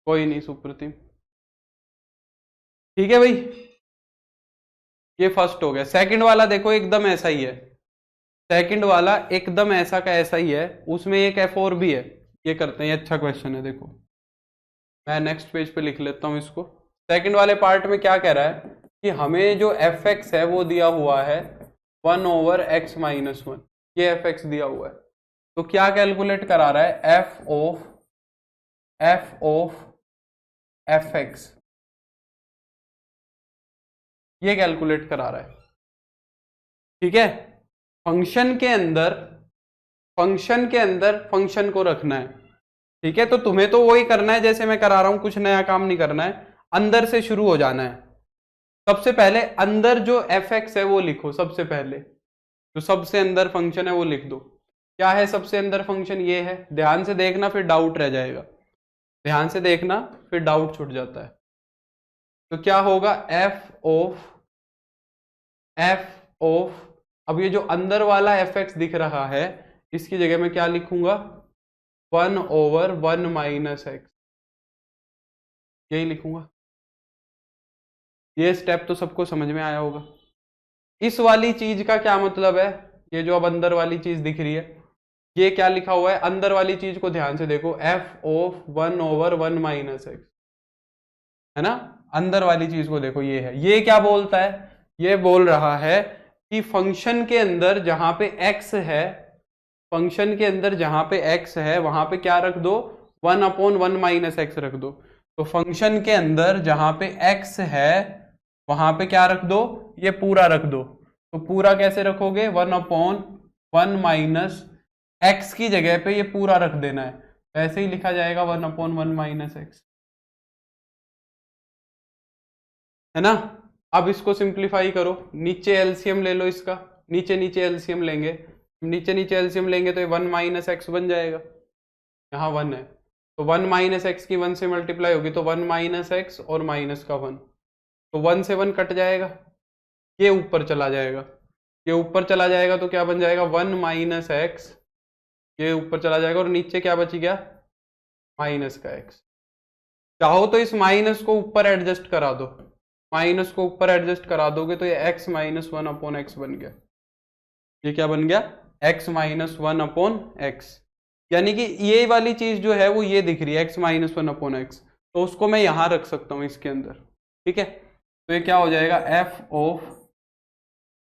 कोई नहीं सुप्रतिम, ठीक है भाई, ये फर्स्ट हो गया। सेकंड वाला देखो एकदम ऐसा ही है, सेकंड वाला एकदम ऐसा का ऐसा ही है, उसमें एक F4 भी है। ये करते हैं, ये अच्छा क्वेश्चन है, देखो मैं नेक्स्ट पेज पे लिख लेता हूं इसको। सेकंड वाले पार्ट में क्या कह रहा है कि हमें जो fx है वो दिया हुआ है 1/x-1, ये fx दिया हुआ है। तो क्या कैलकुलेट करा रहा है, f ऑफ fx, ये कैलकुलेट करा रहा है। ठीक है, फंक्शन के अंदर फंक्शन को रखना है। ठीक है, तो तुम्हें तो वही करना है जैसे मैं करा रहा हूं, कुछ नया काम नहीं करना है, अंदर से शुरू हो जाना है। सबसे पहले अंदर जो fx है वो लिखो, सबसे पहले जो सबसे अंदर फंक्शन है वो लिख दो। क्या है सबसे अंदर फंक्शन, ये है, ध्यान से देखना फिर डाउट रह जाएगा, ध्यान से देखना फिर डाउट छूट जाता है। तो क्या होगा, f ऑफ, अब ये जो अंदर वाला fx दिख रहा है इसकी जगह में क्या लिखूंगा, 1/1 - x, यही लिखूंगा। ये स्टेप तो सबको समझ में आया होगा। इस वाली चीज का क्या मतलब है, ये जो अब अंदर वाली चीज दिख रही है, ये क्या लिखा हुआ है, अंदर वाली चीज को ध्यान से देखो, f(1/1 - x), है ना। अंदर वाली चीज को देखो, ये है, ये क्या बोलता है, ये बोल रहा है कि फंक्शन के अंदर जहां पे x है, फंक्शन के अंदर जहां पे x है वहां पे क्या रख दो, 1/1 - x रख दो। तो फंक्शन के अंदर जहां पे x है वहां पे क्या रख दो, ये पूरा रख दो। तो पूरा कैसे रखोगे, 1/1 - x की जगह पे ये पूरा रख देना है, ऐसे ही लिखा जाएगा 1/1 - x, है ना। अब इसको सिंप्लीफाई करो, नीचे एलसीएम ले लो इसका, नीचे नीचे एलसीएम लेंगे, नीचे नीचे एलसीएम लेंगे तो ये 1 - x बन जाएगा, यहाँ 1 है तो 1 - x की 1 से मल्टीप्लाई होगी तो 1 - x और माइनस का 1, तो 1 से 1 कट जाएगा, ये ऊपर चला जाएगा, ये ऊपर चला जाएगा तो क्या बन जाएगा, 1 - x, ये ऊपर चला जाएगा और नीचे क्या बच गया, माइनस का x। चाहो तो इस माइनस को ऊपर एडजस्ट करा दो, माइनस को ऊपर एडजस्ट करा दोगे तो ये x - 1/x बन गया, ये क्या बन गया, x - 1/x, यानी कि ये वाली चीज जो है वो ये दिख रही है x - 1/x, तो उसको मैं यहां रख सकता हूं इसके अंदर। ठीक है, तो ये क्या हो जाएगा, f ऑफ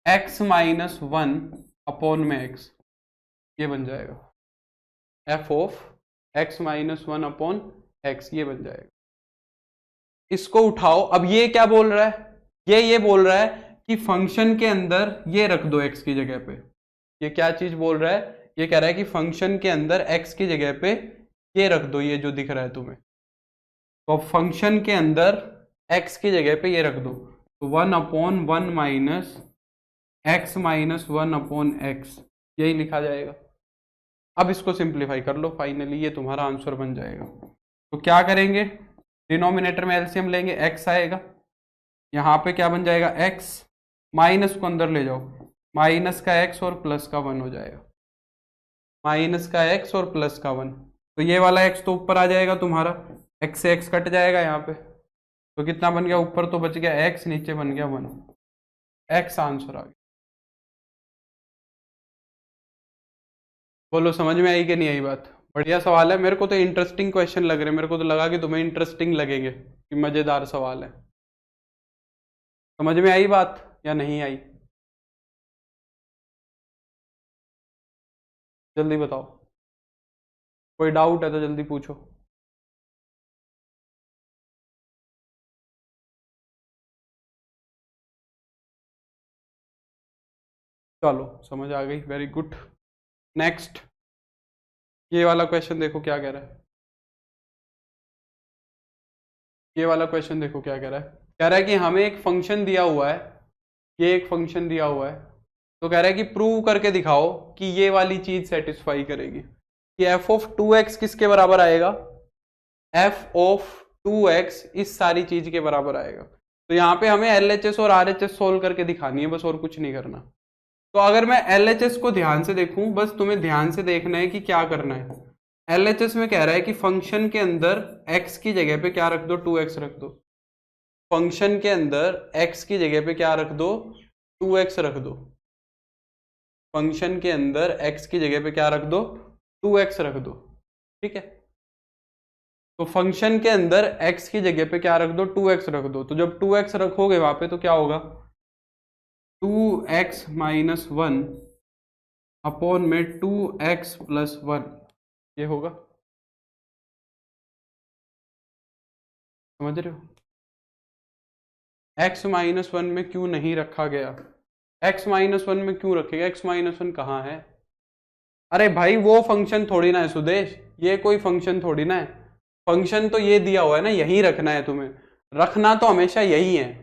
x - 1/x, ये बन जाएगा f ऑफ x - 1/x, ये बन जाएगा। इसको उठाओ, अब ये क्या बोल रहा है, ये बोल रहा है कि फंक्शन के अंदर ये रख दो x की जगह पे, ये क्या चीज बोल रहा है, ये कह रहा है कि फंक्शन के अंदर x की जगह पे ये रख दो, ये जो दिख रहा है तुम्हें, तो फंक्शन के अंदर x की जगह पे ये रख दो, तो 1/1 - x - 1/x, यही लिखा जाएगा। अब इसको सिंप्लीफाई कर लो, फाइनली ये तुम्हारा आंसर बन जाएगा। तो क्या करेंगे, डिनोमिनेटर में एलसीएम लेंगे, x आएगा, यहाँ पे क्या बन जाएगा, x, माइनस को अंदर ले जाओ, माइनस का x और प्लस का 1 हो जाएगा, माइनस का x और प्लस का 1, तो ये वाला x तो ऊपर आ जाएगा तुम्हारा, x से x कट जाएगा यहाँ पे, तो कितना बन गया, ऊपर तो बच गया x, नीचे बन गया 1, x आंसर आ गया। बोलो समझ में आई कि नहीं आई बात, बढ़िया सवाल है, मेरे को तो इंटरेस्टिंग क्वेश्चन लग रहे हैं, मेरे को तो लगा कि तुम्हें इंटरेस्टिंग लगेंगे कि मजेदार सवाल है। समझ में आई बात या नहीं आई, जल्दी बताओ, कोई डाउट है तो जल्दी पूछो। चलो समझ आ गई, वेरी गुड। नेक्स्ट, ये वाला क्वेश्चन देखो क्या कह रहा है, ये वाला क्वेश्चन देखो क्या कह रहा है, कह रहा है कि हमें एक फंक्शन दिया हुआ है, ये एक फंक्शन दिया हुआ है, तो कह रहा है कि प्रूव करके दिखाओ कि ये वाली चीज सेटिस्फाई करेगी कि एफ ऑफ 2x किसके बराबर आएगा, एफ ऑफ 2x इस सारी चीज के बराबर आएगा। तो यहाँ पे हमें LHS और RHS सोल्व करके दिखानी है बस, और कुछ नहीं करना। तो अगर मैं LHS को ध्यान से देखूं, बस तुम्हें ध्यान से देखना है कि क्या करना है। LHS में कह रहा है कि फंक्शन के अंदर x की जगह पे क्या रख दो, 2x रख दो। फंक्शन के अंदर x की जगह पे क्या रख दो, 2x रख दो। फंक्शन के अंदर x की जगह पे क्या रख दो, 2x रख दो। ठीक है, तो फंक्शन के अंदर x की जगह पे क्या रख दो, 2x रख दो। तो जब 2x रखोगे वहां पे तो क्या होगा, 2x माइनस 1 अपॉन में 2x प्लस 1, ये होगा। समझ रहे हो, x माइनस 1 में क्यों नहीं रखा गया, x माइनस 1 में क्यों रखेगा, x माइनस 1 कहाँ है। अरे भाई वो फंक्शन थोड़ी ना है सुदेश, ये कोई फंक्शन थोड़ी ना है। फंक्शन तो ये दिया हुआ है ना, यही रखना है तुम्हें, रखना तो हमेशा यही है।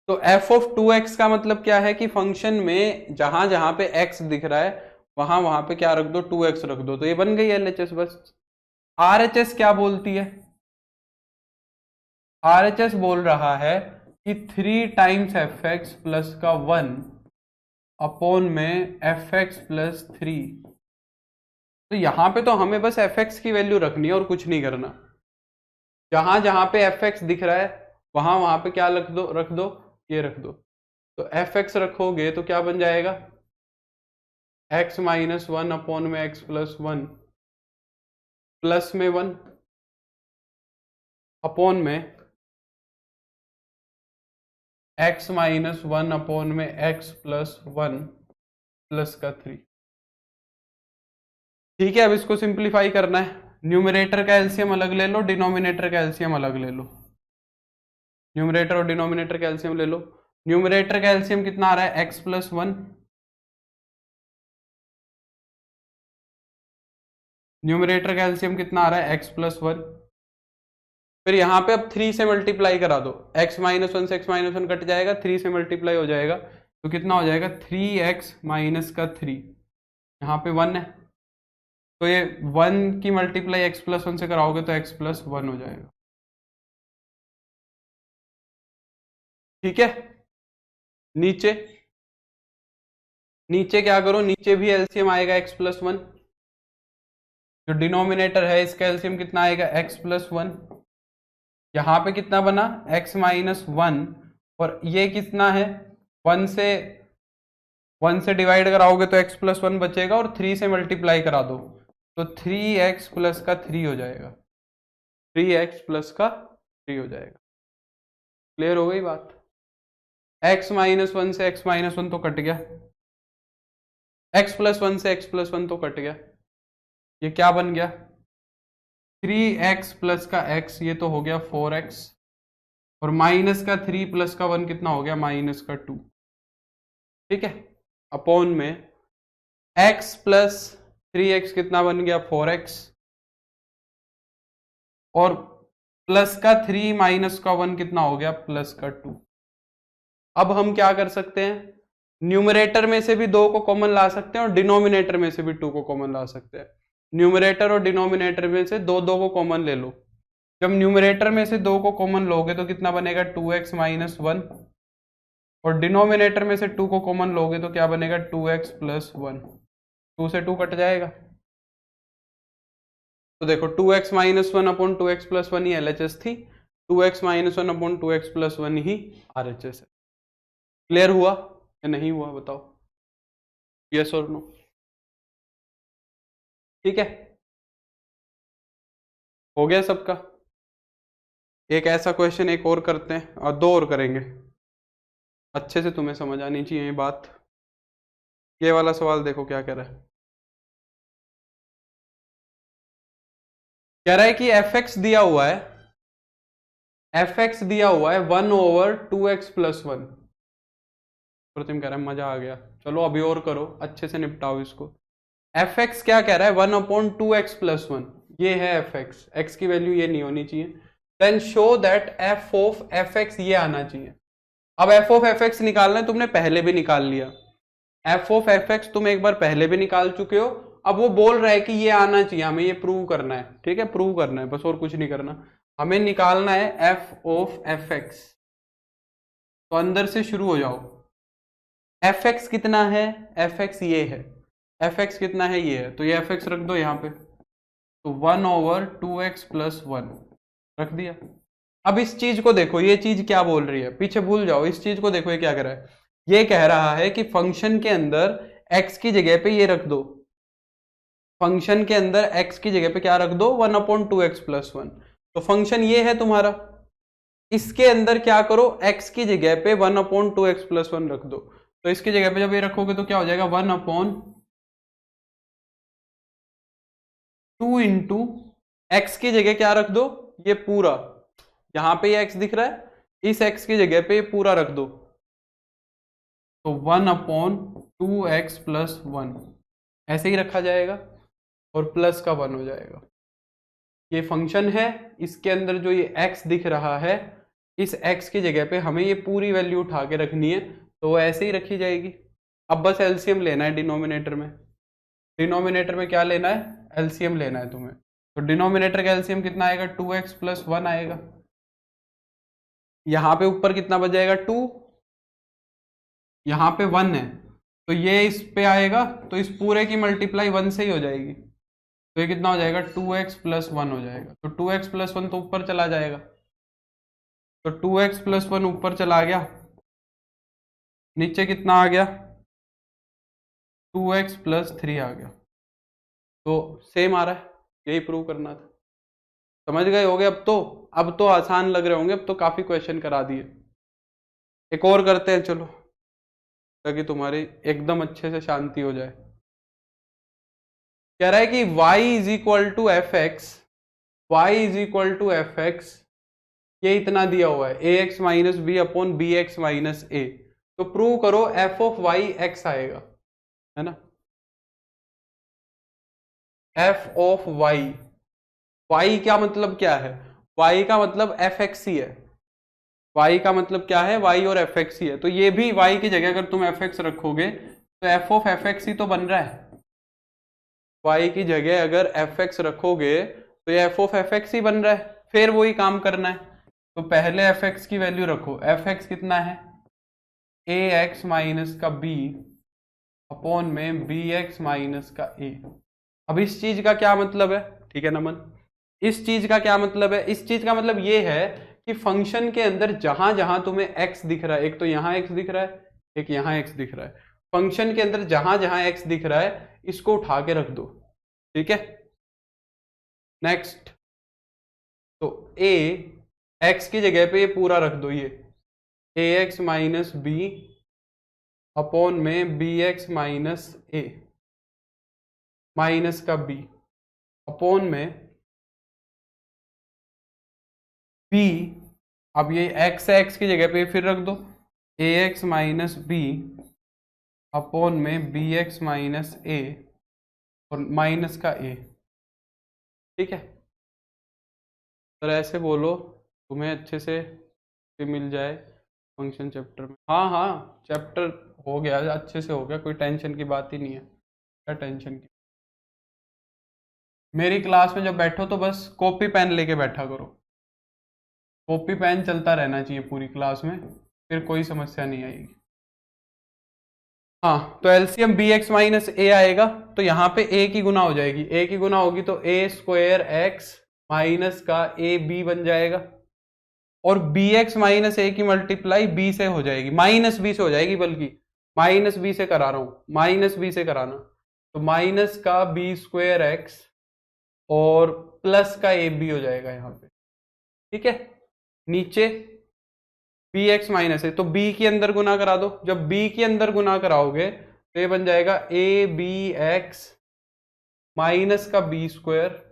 तो f ऑफ 2x का मतलब क्या है कि फंक्शन में जहां जहां पे x दिख रहा है वहां वहां पे क्या रख दो, 2x रख दो। तो ये बन गई LHS बस। RHS क्या बोलती है, RHS बोल रहा है कि 3 टाइम्स fx प्लस का 1 अपॉन में fx प्लस 3। तो यहां पे तो हमें बस fx की वैल्यू रखनी है और कुछ नहीं करना। जहां जहां पे fx दिख रहा है वहां वहां पे क्या रख दो, ये रख दो। तो fx रखोगे तो क्या बन जाएगा, x माइनस 1 अपॉन में x प्लस 1 प्लस में 1 अपॉन में x माइनस 1 अपॉन में x प्लस 1 प्लस का 3। ठीक है, अब इसको सिंप्लीफाई करना है। न्यूमरेटर का एलसीएम अलग ले लो, डिनोमिनेटर का एलसीएम अलग ले लो। न्यूमरेटर और डिनोमिनेटर का एलसीएम ले लो। न्यूमरेटर का एलसीएम कितना आ रहा है, x प्लस 1। न्यूमरेटर का एलसीएम कितना आ रहा है, x प्लस 1। फिर यहां पे अब 3 से मल्टीप्लाई करा दो, x माइनस 1 से x माइनस 1 कट जाएगा, 3 से मल्टीप्लाई हो जाएगा तो कितना हो जाएगा, 3x माइनस का 3। यहाँ पे 1 है तो ये 1 की मल्टीप्लाई x प्लस 1 से कराओगे तो x प्लस 1 हो जाएगा। ठीक है, नीचे नीचे क्या करो, नीचे भी एलसीएम आएगा x प्लस 1। जो डिनोमिनेटर है इसका एलसीएम कितना आएगा, x प्लस 1। यहां पे कितना बना, x माइनस 1, और ये कितना है, 1 से डिवाइड कराओगे तो x प्लस 1 बचेगा, और 3 से मल्टीप्लाई करा दो तो 3x प्लस का 3 हो जाएगा। 3x प्लस का 3 हो जाएगा। क्लियर हो गई बात। x माइनस 1 से x माइनस 1 तो कट गया, x प्लस 1 से x प्लस 1 तो कट गया। ये क्या बन गया, 3x प्लस का x, ये तो हो गया 4x, और माइनस का 3 प्लस का 1 कितना हो गया, माइनस का 2। ठीक है, अपॉन में x प्लस 3x कितना बन गया, 4x, और प्लस का 3 माइनस का 1 कितना हो गया, प्लस का 2। अब हम क्या कर सकते हैं, न्यूमरेटर में से भी 2 को कॉमन ला सकते हैं और डिनोमिनेटर में से भी 2 को कॉमन ला सकते हैं। न्यूमरेटर और डिनोमिनेटर में से 2 को कॉमन ले लो। जब न्यूमरेटर में से 2 को कॉमन लोगे तो कितना बनेगा, 2x माइनस 1, और डिनोमिनेटर में से 2 को कॉमन लोगे तो क्या बनेगा, 2x प्लस 1। 2 से 2 कट जाएगा। तो देखो 2x minus 1 upon 2x plus 1 ही LHS थी, 2x minus 1 upon 2x plus 1 ही RHS है। क्लियर हुआ या नहीं हुआ बताओ, यस और नो। ठीक है, हो गया सबका। एक ऐसा क्वेश्चन एक और करते हैं और 2 और करेंगे, अच्छे से तुम्हें समझ आनी चाहिए ये बात। ये वाला सवाल देखो क्या कह रहा है, कह रहा है कि fx दिया हुआ है, fx दिया हुआ है 1 ओवर 2x प्लस 1। प्रतिम कह रहा है मजा आ गया, चलो अभी और करो, अच्छे से निपटाओ इसको। fx क्या कह रहा है, 1 अपॉन 2x प्लस 1, ये है fx, x की वैल्यू ये नहीं होनी चाहिए। Then show that f of fx ये आना चाहिए। अब एफ ऑफ एफ एक्स निकालना है, तुमने पहले भी निकाल लिया। एफ ऑफ एफ एक्स तुम एक बार पहले भी निकाल चुके हो। अब वो बोल रहा है कि ये आना चाहिए, हमें ये प्रूव करना है। ठीक है, प्रूव करना है बस, और कुछ नहीं करना। हमें निकालना है एफ ऑफ एफ एक्स। तो अंदर से शुरू हो जाओ। एफ एक्स कितना है, एफ एक्स ये है, एफ एक्स कितना है ये है, तो ये एफ एक्स रख दो यहाँ पे। तो 1/2x+1 रख दिया। अब इस चीज को देखो, ये चीज क्या बोल रही है, पीछे भूल जाओ, इस चीज को देखो ये क्या कह रहा है। ये कह रहा है कि फंक्शन के अंदर x की जगह पे ये रख दो, फंक्शन के अंदर x की जगह पे क्या रख दो, 1/2x+1। तो फंक्शन ये है तुम्हारा, इसके अंदर क्या करो, x की जगह पे 1/2x+1 रख दो। तो इसकी जगह पे जब ये रखोगे तो क्या हो जाएगा, 1/2 इंटू एक्स की जगह क्या रख दो, ये पूरा, यहां पे ये x दिख रहा है, इस x की जगह पे ये पूरा रख दो। तो 1/2x+1 ऐसे ही रखा जाएगा और प्लस का 1 हो जाएगा। ये फंक्शन है, इसके अंदर जो ये x दिख रहा है, इस x की जगह पे हमें ये पूरी वैल्यू उठा के रखनी है, तो वो ऐसे ही रखी जाएगी। अब बस एलसीएम लेना है डिनोमिनेटर में। डिनोमिनेटर में क्या लेना है, एलसीएम लेना है तुम्हें। तो डिनोमिनेटर का एलसीएम कितना आएगा, 2x+1 आएगा। यहां पे ऊपर कितना बच जाएगा, 2, यहां पे 1 है, तो ये इस पे आएगा, तो इस पूरे की मल्टीप्लाई 1 से ही हो जाएगी। तो ये कितना हो जाएगा, 2x+1 हो जाएगा। तो 2x+1 तो ऊपर चला जाएगा, तो 2x+1 ऊपर चला गया, नीचे कितना आ गया, 2x+3 आ गया। तो सेम आ रहा है, यही प्रूव करना था। समझ गए होगे अब तो आसान लग रहे होंगे, अब तो काफी क्वेश्चन करा दिए। एक और करते हैं चलो, ताकि तुम्हारी एकदम अच्छे से शांति हो जाए। कह रहा है कि y is equal to f x, y is equal to f x, ये इतना दिया हुआ है, a x minus b upon b x minus a. तो प्रूव करो एफ ऑफ वाई एक्स आएगा, है ना, एफ ऑफ वाई। वाई का मतलब क्या है, वाई का मतलब एफ एक्स ही है। वाई का मतलब क्या है, वाई और एफ एक्स ही है। तो ये भी वाई की जगह अगर तुम एफ एक्स रखोगे तो एफ ऑफ एफ एक्स ही तो बन रहा है। वाई की जगह अगर एफ एक्स रखोगे तो ये एफ ऑफ एफ एक्स ही बन रहा है। फिर वही काम करना है, तो पहले एफ एक्स की वैल्यू रखो। एफ एक्स कितना है, ए एक्स माइनस का बी अपॉन में बी एक्स माइनस का ए। अब इस चीज का क्या मतलब है, ठीक है नमन, इस चीज का क्या मतलब है, इस चीज का मतलब ये है कि फंक्शन के अंदर जहां जहां तुम्हें x दिख रहा है, एक तो यहां x दिख रहा है, एक यहां x दिख रहा है, फंक्शन के अंदर जहां जहां x दिख रहा है इसको उठा के रख दो। ठीक है, नेक्स्ट, तो a x की जगह पे ये पूरा रख दो, ये ए एक्स माइनस बी अपॉन में बी एक्स माइनस ए माइनस का b अपॉन में b। अब ये x है, x की जगह पे फिर रख दो, ए एक्स माइनस बी अपॉन में बी एक्स माइनस ए और माइनस का a। ठीक है, तो ऐसे बोलो, तुम्हें अच्छे से मिल जाए फंक्शन चैप्टर में। हाँ हाँ, चैप्टर हो गया, अच्छे से हो गया, कोई टेंशन की बात ही नहीं है। क्या टेंशन की, मेरी क्लास में जब बैठो तो बस कॉपी पेन लेके बैठा करो, कॉपी पेन चलता रहना चाहिए पूरी क्लास में, फिर कोई समस्या नहीं आएगी। हाँ, तो एलसीएम बी एक्स माइनस ए आएगा, तो यहाँ पे ए की गुना हो जाएगी, ए की गुना होगी तो ए स्क्वायर एक्स माइनस का ए बी बन जाएगा, और बी एक्स माइनस ए की मल्टीप्लाई बी से हो जाएगी, माइनस बी से हो जाएगी, बल्कि माइनस बी से करा रहा हूं, माइनस बी से कराना, तो माइनस का बी स्क्वायर एक्स और प्लस का ए बी हो जाएगा यहाँ पे। ठीक है, नीचे बी एक्स माइनस है, तो बी के अंदर गुना करा दो, जब बी के अंदर गुना कराओगे तो ये बन जाएगा ए बी एक्स माइनस का बी स्क्वायर,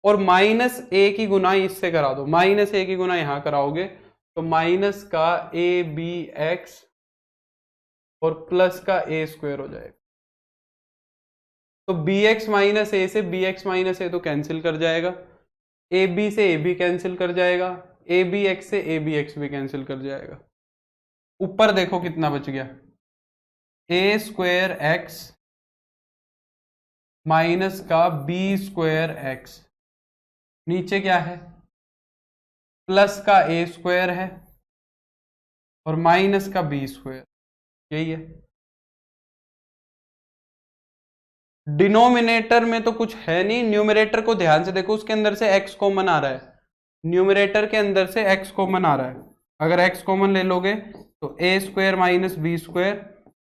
और माइनस ए की गुना इससे करा दो, माइनस ए की गुना यहां कराओगे तो माइनस का ए बी एक्स और प्लस का ए स्क्वायर हो जाएगा। तो बी एक्स माइनस ए से बी एक्स माइनस ए तो कैंसिल कर जाएगा, ए बी से ए बी कैंसिल कर जाएगा, ए बी एक्स से ए बी एक्स भी कैंसिल कर जाएगा। ऊपर देखो कितना बच गया, ए स्क्वायर एक्स माइनस का बी स्क्वायर एक्स, नीचे क्या है, प्लस का ए स्क्वायर है और माइनस का बी स्क्वायर, यही है। डिनोमिनेटर में तो कुछ है नहीं, न्यूमरेटर को ध्यान से देखो, उसके अंदर से एक्स कॉमन आ रहा है, न्यूमरेटर के अंदर से एक्स कॉमन आ रहा है। अगर एक्स कॉमन ले लोगे तो a square minus b square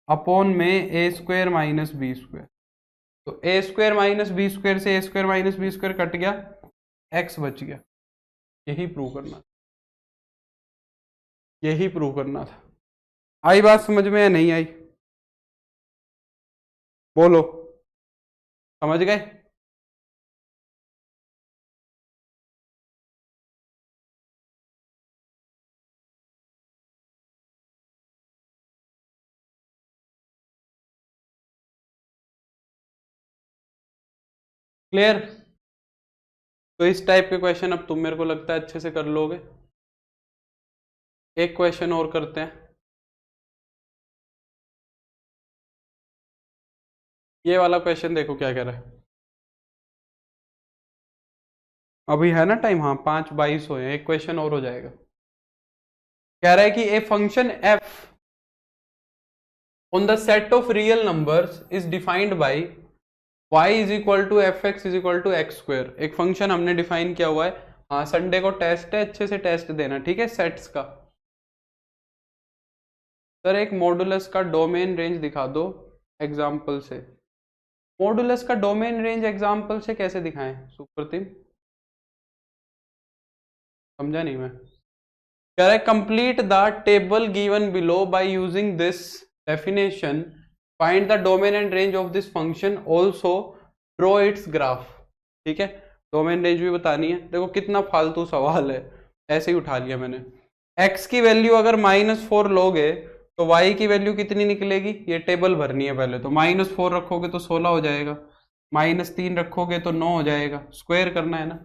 upon में a square minus b square, तो a square minus b square से a square minus b square cut गया, एक्स बच गया। यही प्रूव करना था, यही प्रूव करना था। आई बात समझ में या नहीं आई, बोलो, समझ गए? क्लियर? तो इस टाइप के क्वेश्चन अब तुम मेरे को लगता है अच्छे से कर लोगे। एक क्वेश्चन और करते हैं, ये वाला क्वेश्चन देखो क्या कह रहा है। अभी है ना टाइम, हाँ 5:22 हुए, एक क्वेश्चन और हो जाएगा। कह रहा है कि a function f on the set of real numbers is defined by y is equal to f x is equal to x square. एक फंक्शन हमने डिफाइन किया हुआ है, हाँ संडे को टेस्ट है, अच्छे से टेस्ट देना, ठीक है, सेट्स का। सर एक मॉडुलस का डोमेन रेंज दिखा दो एग्जाम्पल से। मॉडुलस का डोमेन रेंज एग्जाम्पल से कैसे दिखाएं सुप्रतिम, समझा नहीं मैं। कह रहा है complete the table given below by using this definition, find the domain and range of this function, also draw it's graph. ठीक है, डोमेन रेंज भी बतानी है। देखो कितना फालतू सवाल है, ऐसे ही उठा लिया मैंने। x की वैल्यू अगर -4 लोगे तो y की वैल्यू कितनी निकलेगी, ये टेबल भरनी है पहले तो। -4 रखोगे तो 16 हो जाएगा, -3 रखोगे तो 9 हो जाएगा, स्क्वायर करना है ना।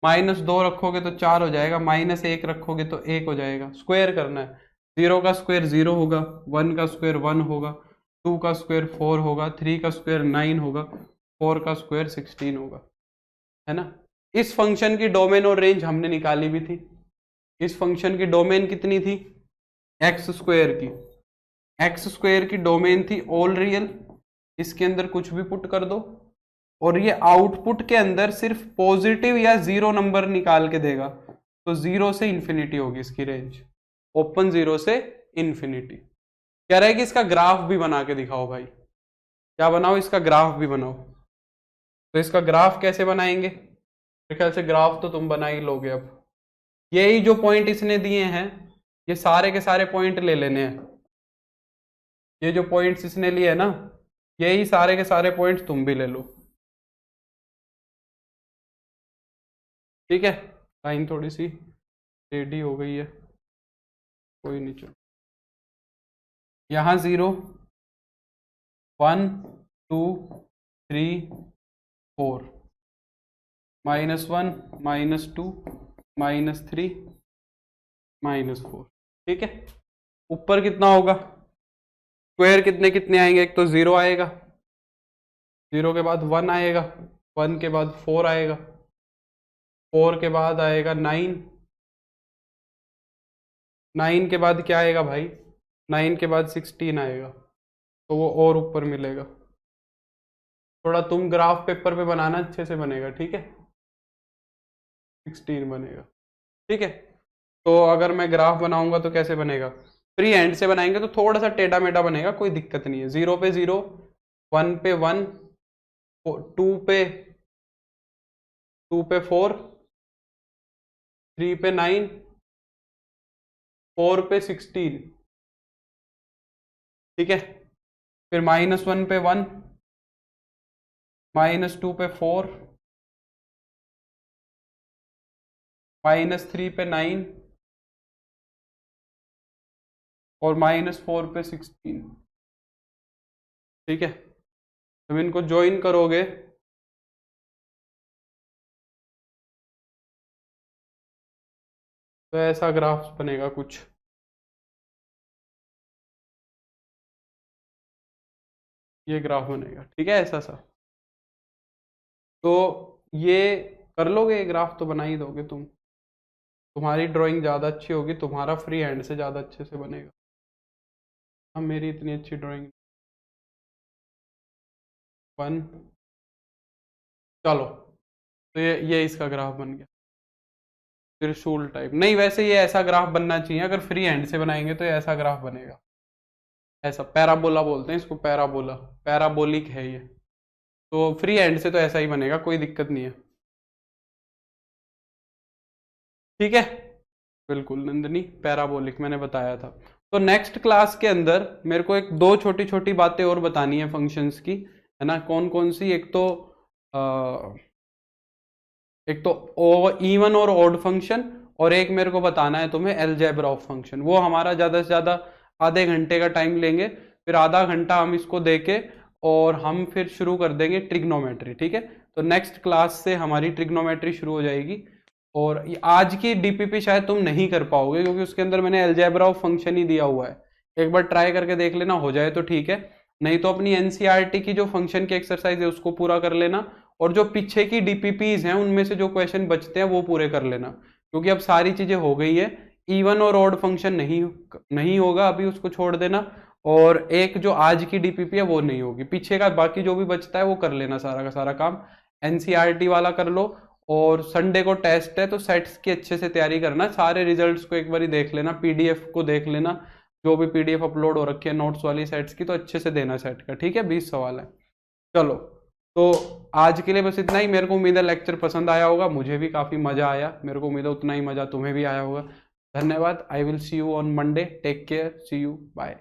-2 रखोगे तो 4 हो जाएगा, -1 रखोगे तो 1 हो जाएगा, स्क्वायर करना है। 0 का स्क्वायर 0 होगा, 1 का स्क्वायर 1 होगा, 2 का स्क्वायर 4 होगा, 3 का स्क्वायर 9 होगा, 4 का स्क्वायर 16 होगा, है ना। इस फंक्शन की डोमेन और रेंज हमने निकाली भी थी। इस फंक्शन की डोमेन कितनी थी, एक्स स्क्वायर की, एक्स स्क्वायर की डोमेन थी ऑल रियल, इसके अंदर कुछ भी पुट कर दो, और ये आउटपुट के अंदर सिर्फ पॉजिटिव या जीरो नंबर निकाल के देगा, तो 0 से इंफिनिटी होगी इसकी रेंज, ओपन 0 से इंफिनिटी। कह रहा है कि इसका ग्राफ भी बना के दिखाओ भाई, क्या बनाओ, इसका ग्राफ भी बनाओ। तो इसका ग्राफ कैसे बनाएंगे, मेरे ख्याल से ग्राफ तो तुम बना ही लोगे। अब यही जो पॉइंट इसने दिए हैं, ये सारे के सारे पॉइंट ले लेने हैं। ये जो पॉइंट्स इसने लिए है ना, यही सारे के सारे पॉइंट्स तुम भी ले लो, ठीक है। लाइन थोड़ी सी टेढ़ी हो गई है, कोई नहीं, चलो। यहाँ 0 1 2 3 4, -1 -2 -3 -4, ठीक है। ऊपर कितना होगा, स्क्वायर कितने कितने आएंगे, एक तो 0 आएगा, 0 के बाद 1 आएगा, 1 के बाद 4 आएगा, 4 के बाद आएगा 9, 9 के बाद क्या आएगा भाई, 9 के बाद 16 आएगा, तो वो और ऊपर मिलेगा। थोड़ा तुम ग्राफ पेपर पे बनाना, अच्छे से बनेगा, ठीक है, 16 बनेगा, ठीक है। तो अगर मैं ग्राफ बनाऊंगा तो कैसे बनेगा, फ्री हैंड से बनाएंगे तो थोड़ा सा टेढ़ा मेढ़ा बनेगा, कोई दिक्कत नहीं है। 0 पे 0, 1 पे 1, 2 पे 4, 3 पे 9, 4 पे 16, ठीक है। फिर -1 पे 1, -2 पे 4, -3 पे 9 और -4 पे 16, ठीक है। तुम इनको ज्वाइन करोगे तो ऐसा ग्राफ बनेगा कुछ। ये ग्राफ बनेगा, ठीक है, ऐसा सा। तो ये कर लोगे, ग्राफ तो बना ही दोगे तुम, तुम्हारी ड्राइंग ज़्यादा अच्छी होगी, तुम्हारा फ्री हैंड से ज़्यादा अच्छे से बनेगा। अब मेरी इतनी अच्छी ड्राइंग। 1, चलो, तो ये इसका ग्राफ बन गया, त्रिशूल टाइप। नहीं, वैसे ये ऐसा ग्राफ बनना चाहिए, अगर फ्री हैंड से बनाएंगे तो ये ऐसा ग्राफ बनेगा, ऐसा पैराबोला बोलते हैं इसको, पैराबोला, पैराबोलिक है ये। तो फ्री हैंड से तो ऐसा ही बनेगा, कोई दिक्कत नहीं है, ठीक है। बिल्कुल नंदिनी, पैराबोलिक मैंने बताया था। तो नेक्स्ट क्लास के अंदर मेरे को एक दो छोटी छोटी बातें और बतानी है फंक्शंस की, है ना। कौन कौन सी? एक तो इवन और ऑड फंक्शन, और एक मेरे को बताना है तुम्हें अलजेब्रा ऑफ फंक्शन। वो हमारा ज़्यादा से ज़्यादा आधे घंटे का टाइम लेंगे, फिर आधा घंटा हम इसको देके और हम फिर शुरू कर देंगे ट्रिग्नोमेट्री, ठीक है। तो नेक्स्ट क्लास से हमारी ट्रिग्नोमेट्री शुरू हो जाएगी। और आज की डीपीपी शायद तुम नहीं कर पाओगे, क्योंकि उसके अंदर मैंने अलजेब्रा ऑफ फंक्शन ही दिया हुआ है। एक बार ट्राई करके देख लेना, हो जाए तो ठीक है, नहीं तो अपनी एनसीईआरटी की जो फंक्शन की एक्सरसाइज है उसको पूरा कर लेना, और जो पीछे की डीपीपीज हैं उनमें से जो क्वेश्चन बचते हैं वो पूरे कर लेना, क्योंकि अब सारी चीजें हो गई है। इवन और ऑड फंक्शन नहीं होगा अभी, उसको छोड़ देना। और एक जो आज की डीपीपी है वो नहीं होगी, पीछे का बाकी जो भी बचता है वो कर लेना, सारा का सारा काम एनसीईआरटी वाला कर लो। और संडे को टेस्ट है, तो सेट्स की अच्छे से तैयारी करना, सारे रिजल्ट्स को एक बार देख लेना, पीडीएफ को देख लेना, जो भी पीडीएफ अपलोड हो रखी है नोट्स वाली सेट्स की, तो अच्छे से देना सेट का, ठीक है। 20 सवाल है। चलो, तो आज के लिए बस इतना ही। मेरे को उम्मीद है लेक्चर पसंद आया होगा, मुझे भी काफी मजा आया, मेरे को उम्मीद है उतना ही मजा तुम्हें भी आया होगा। धन्यवाद। I will see you on Monday, take care, see you, bye.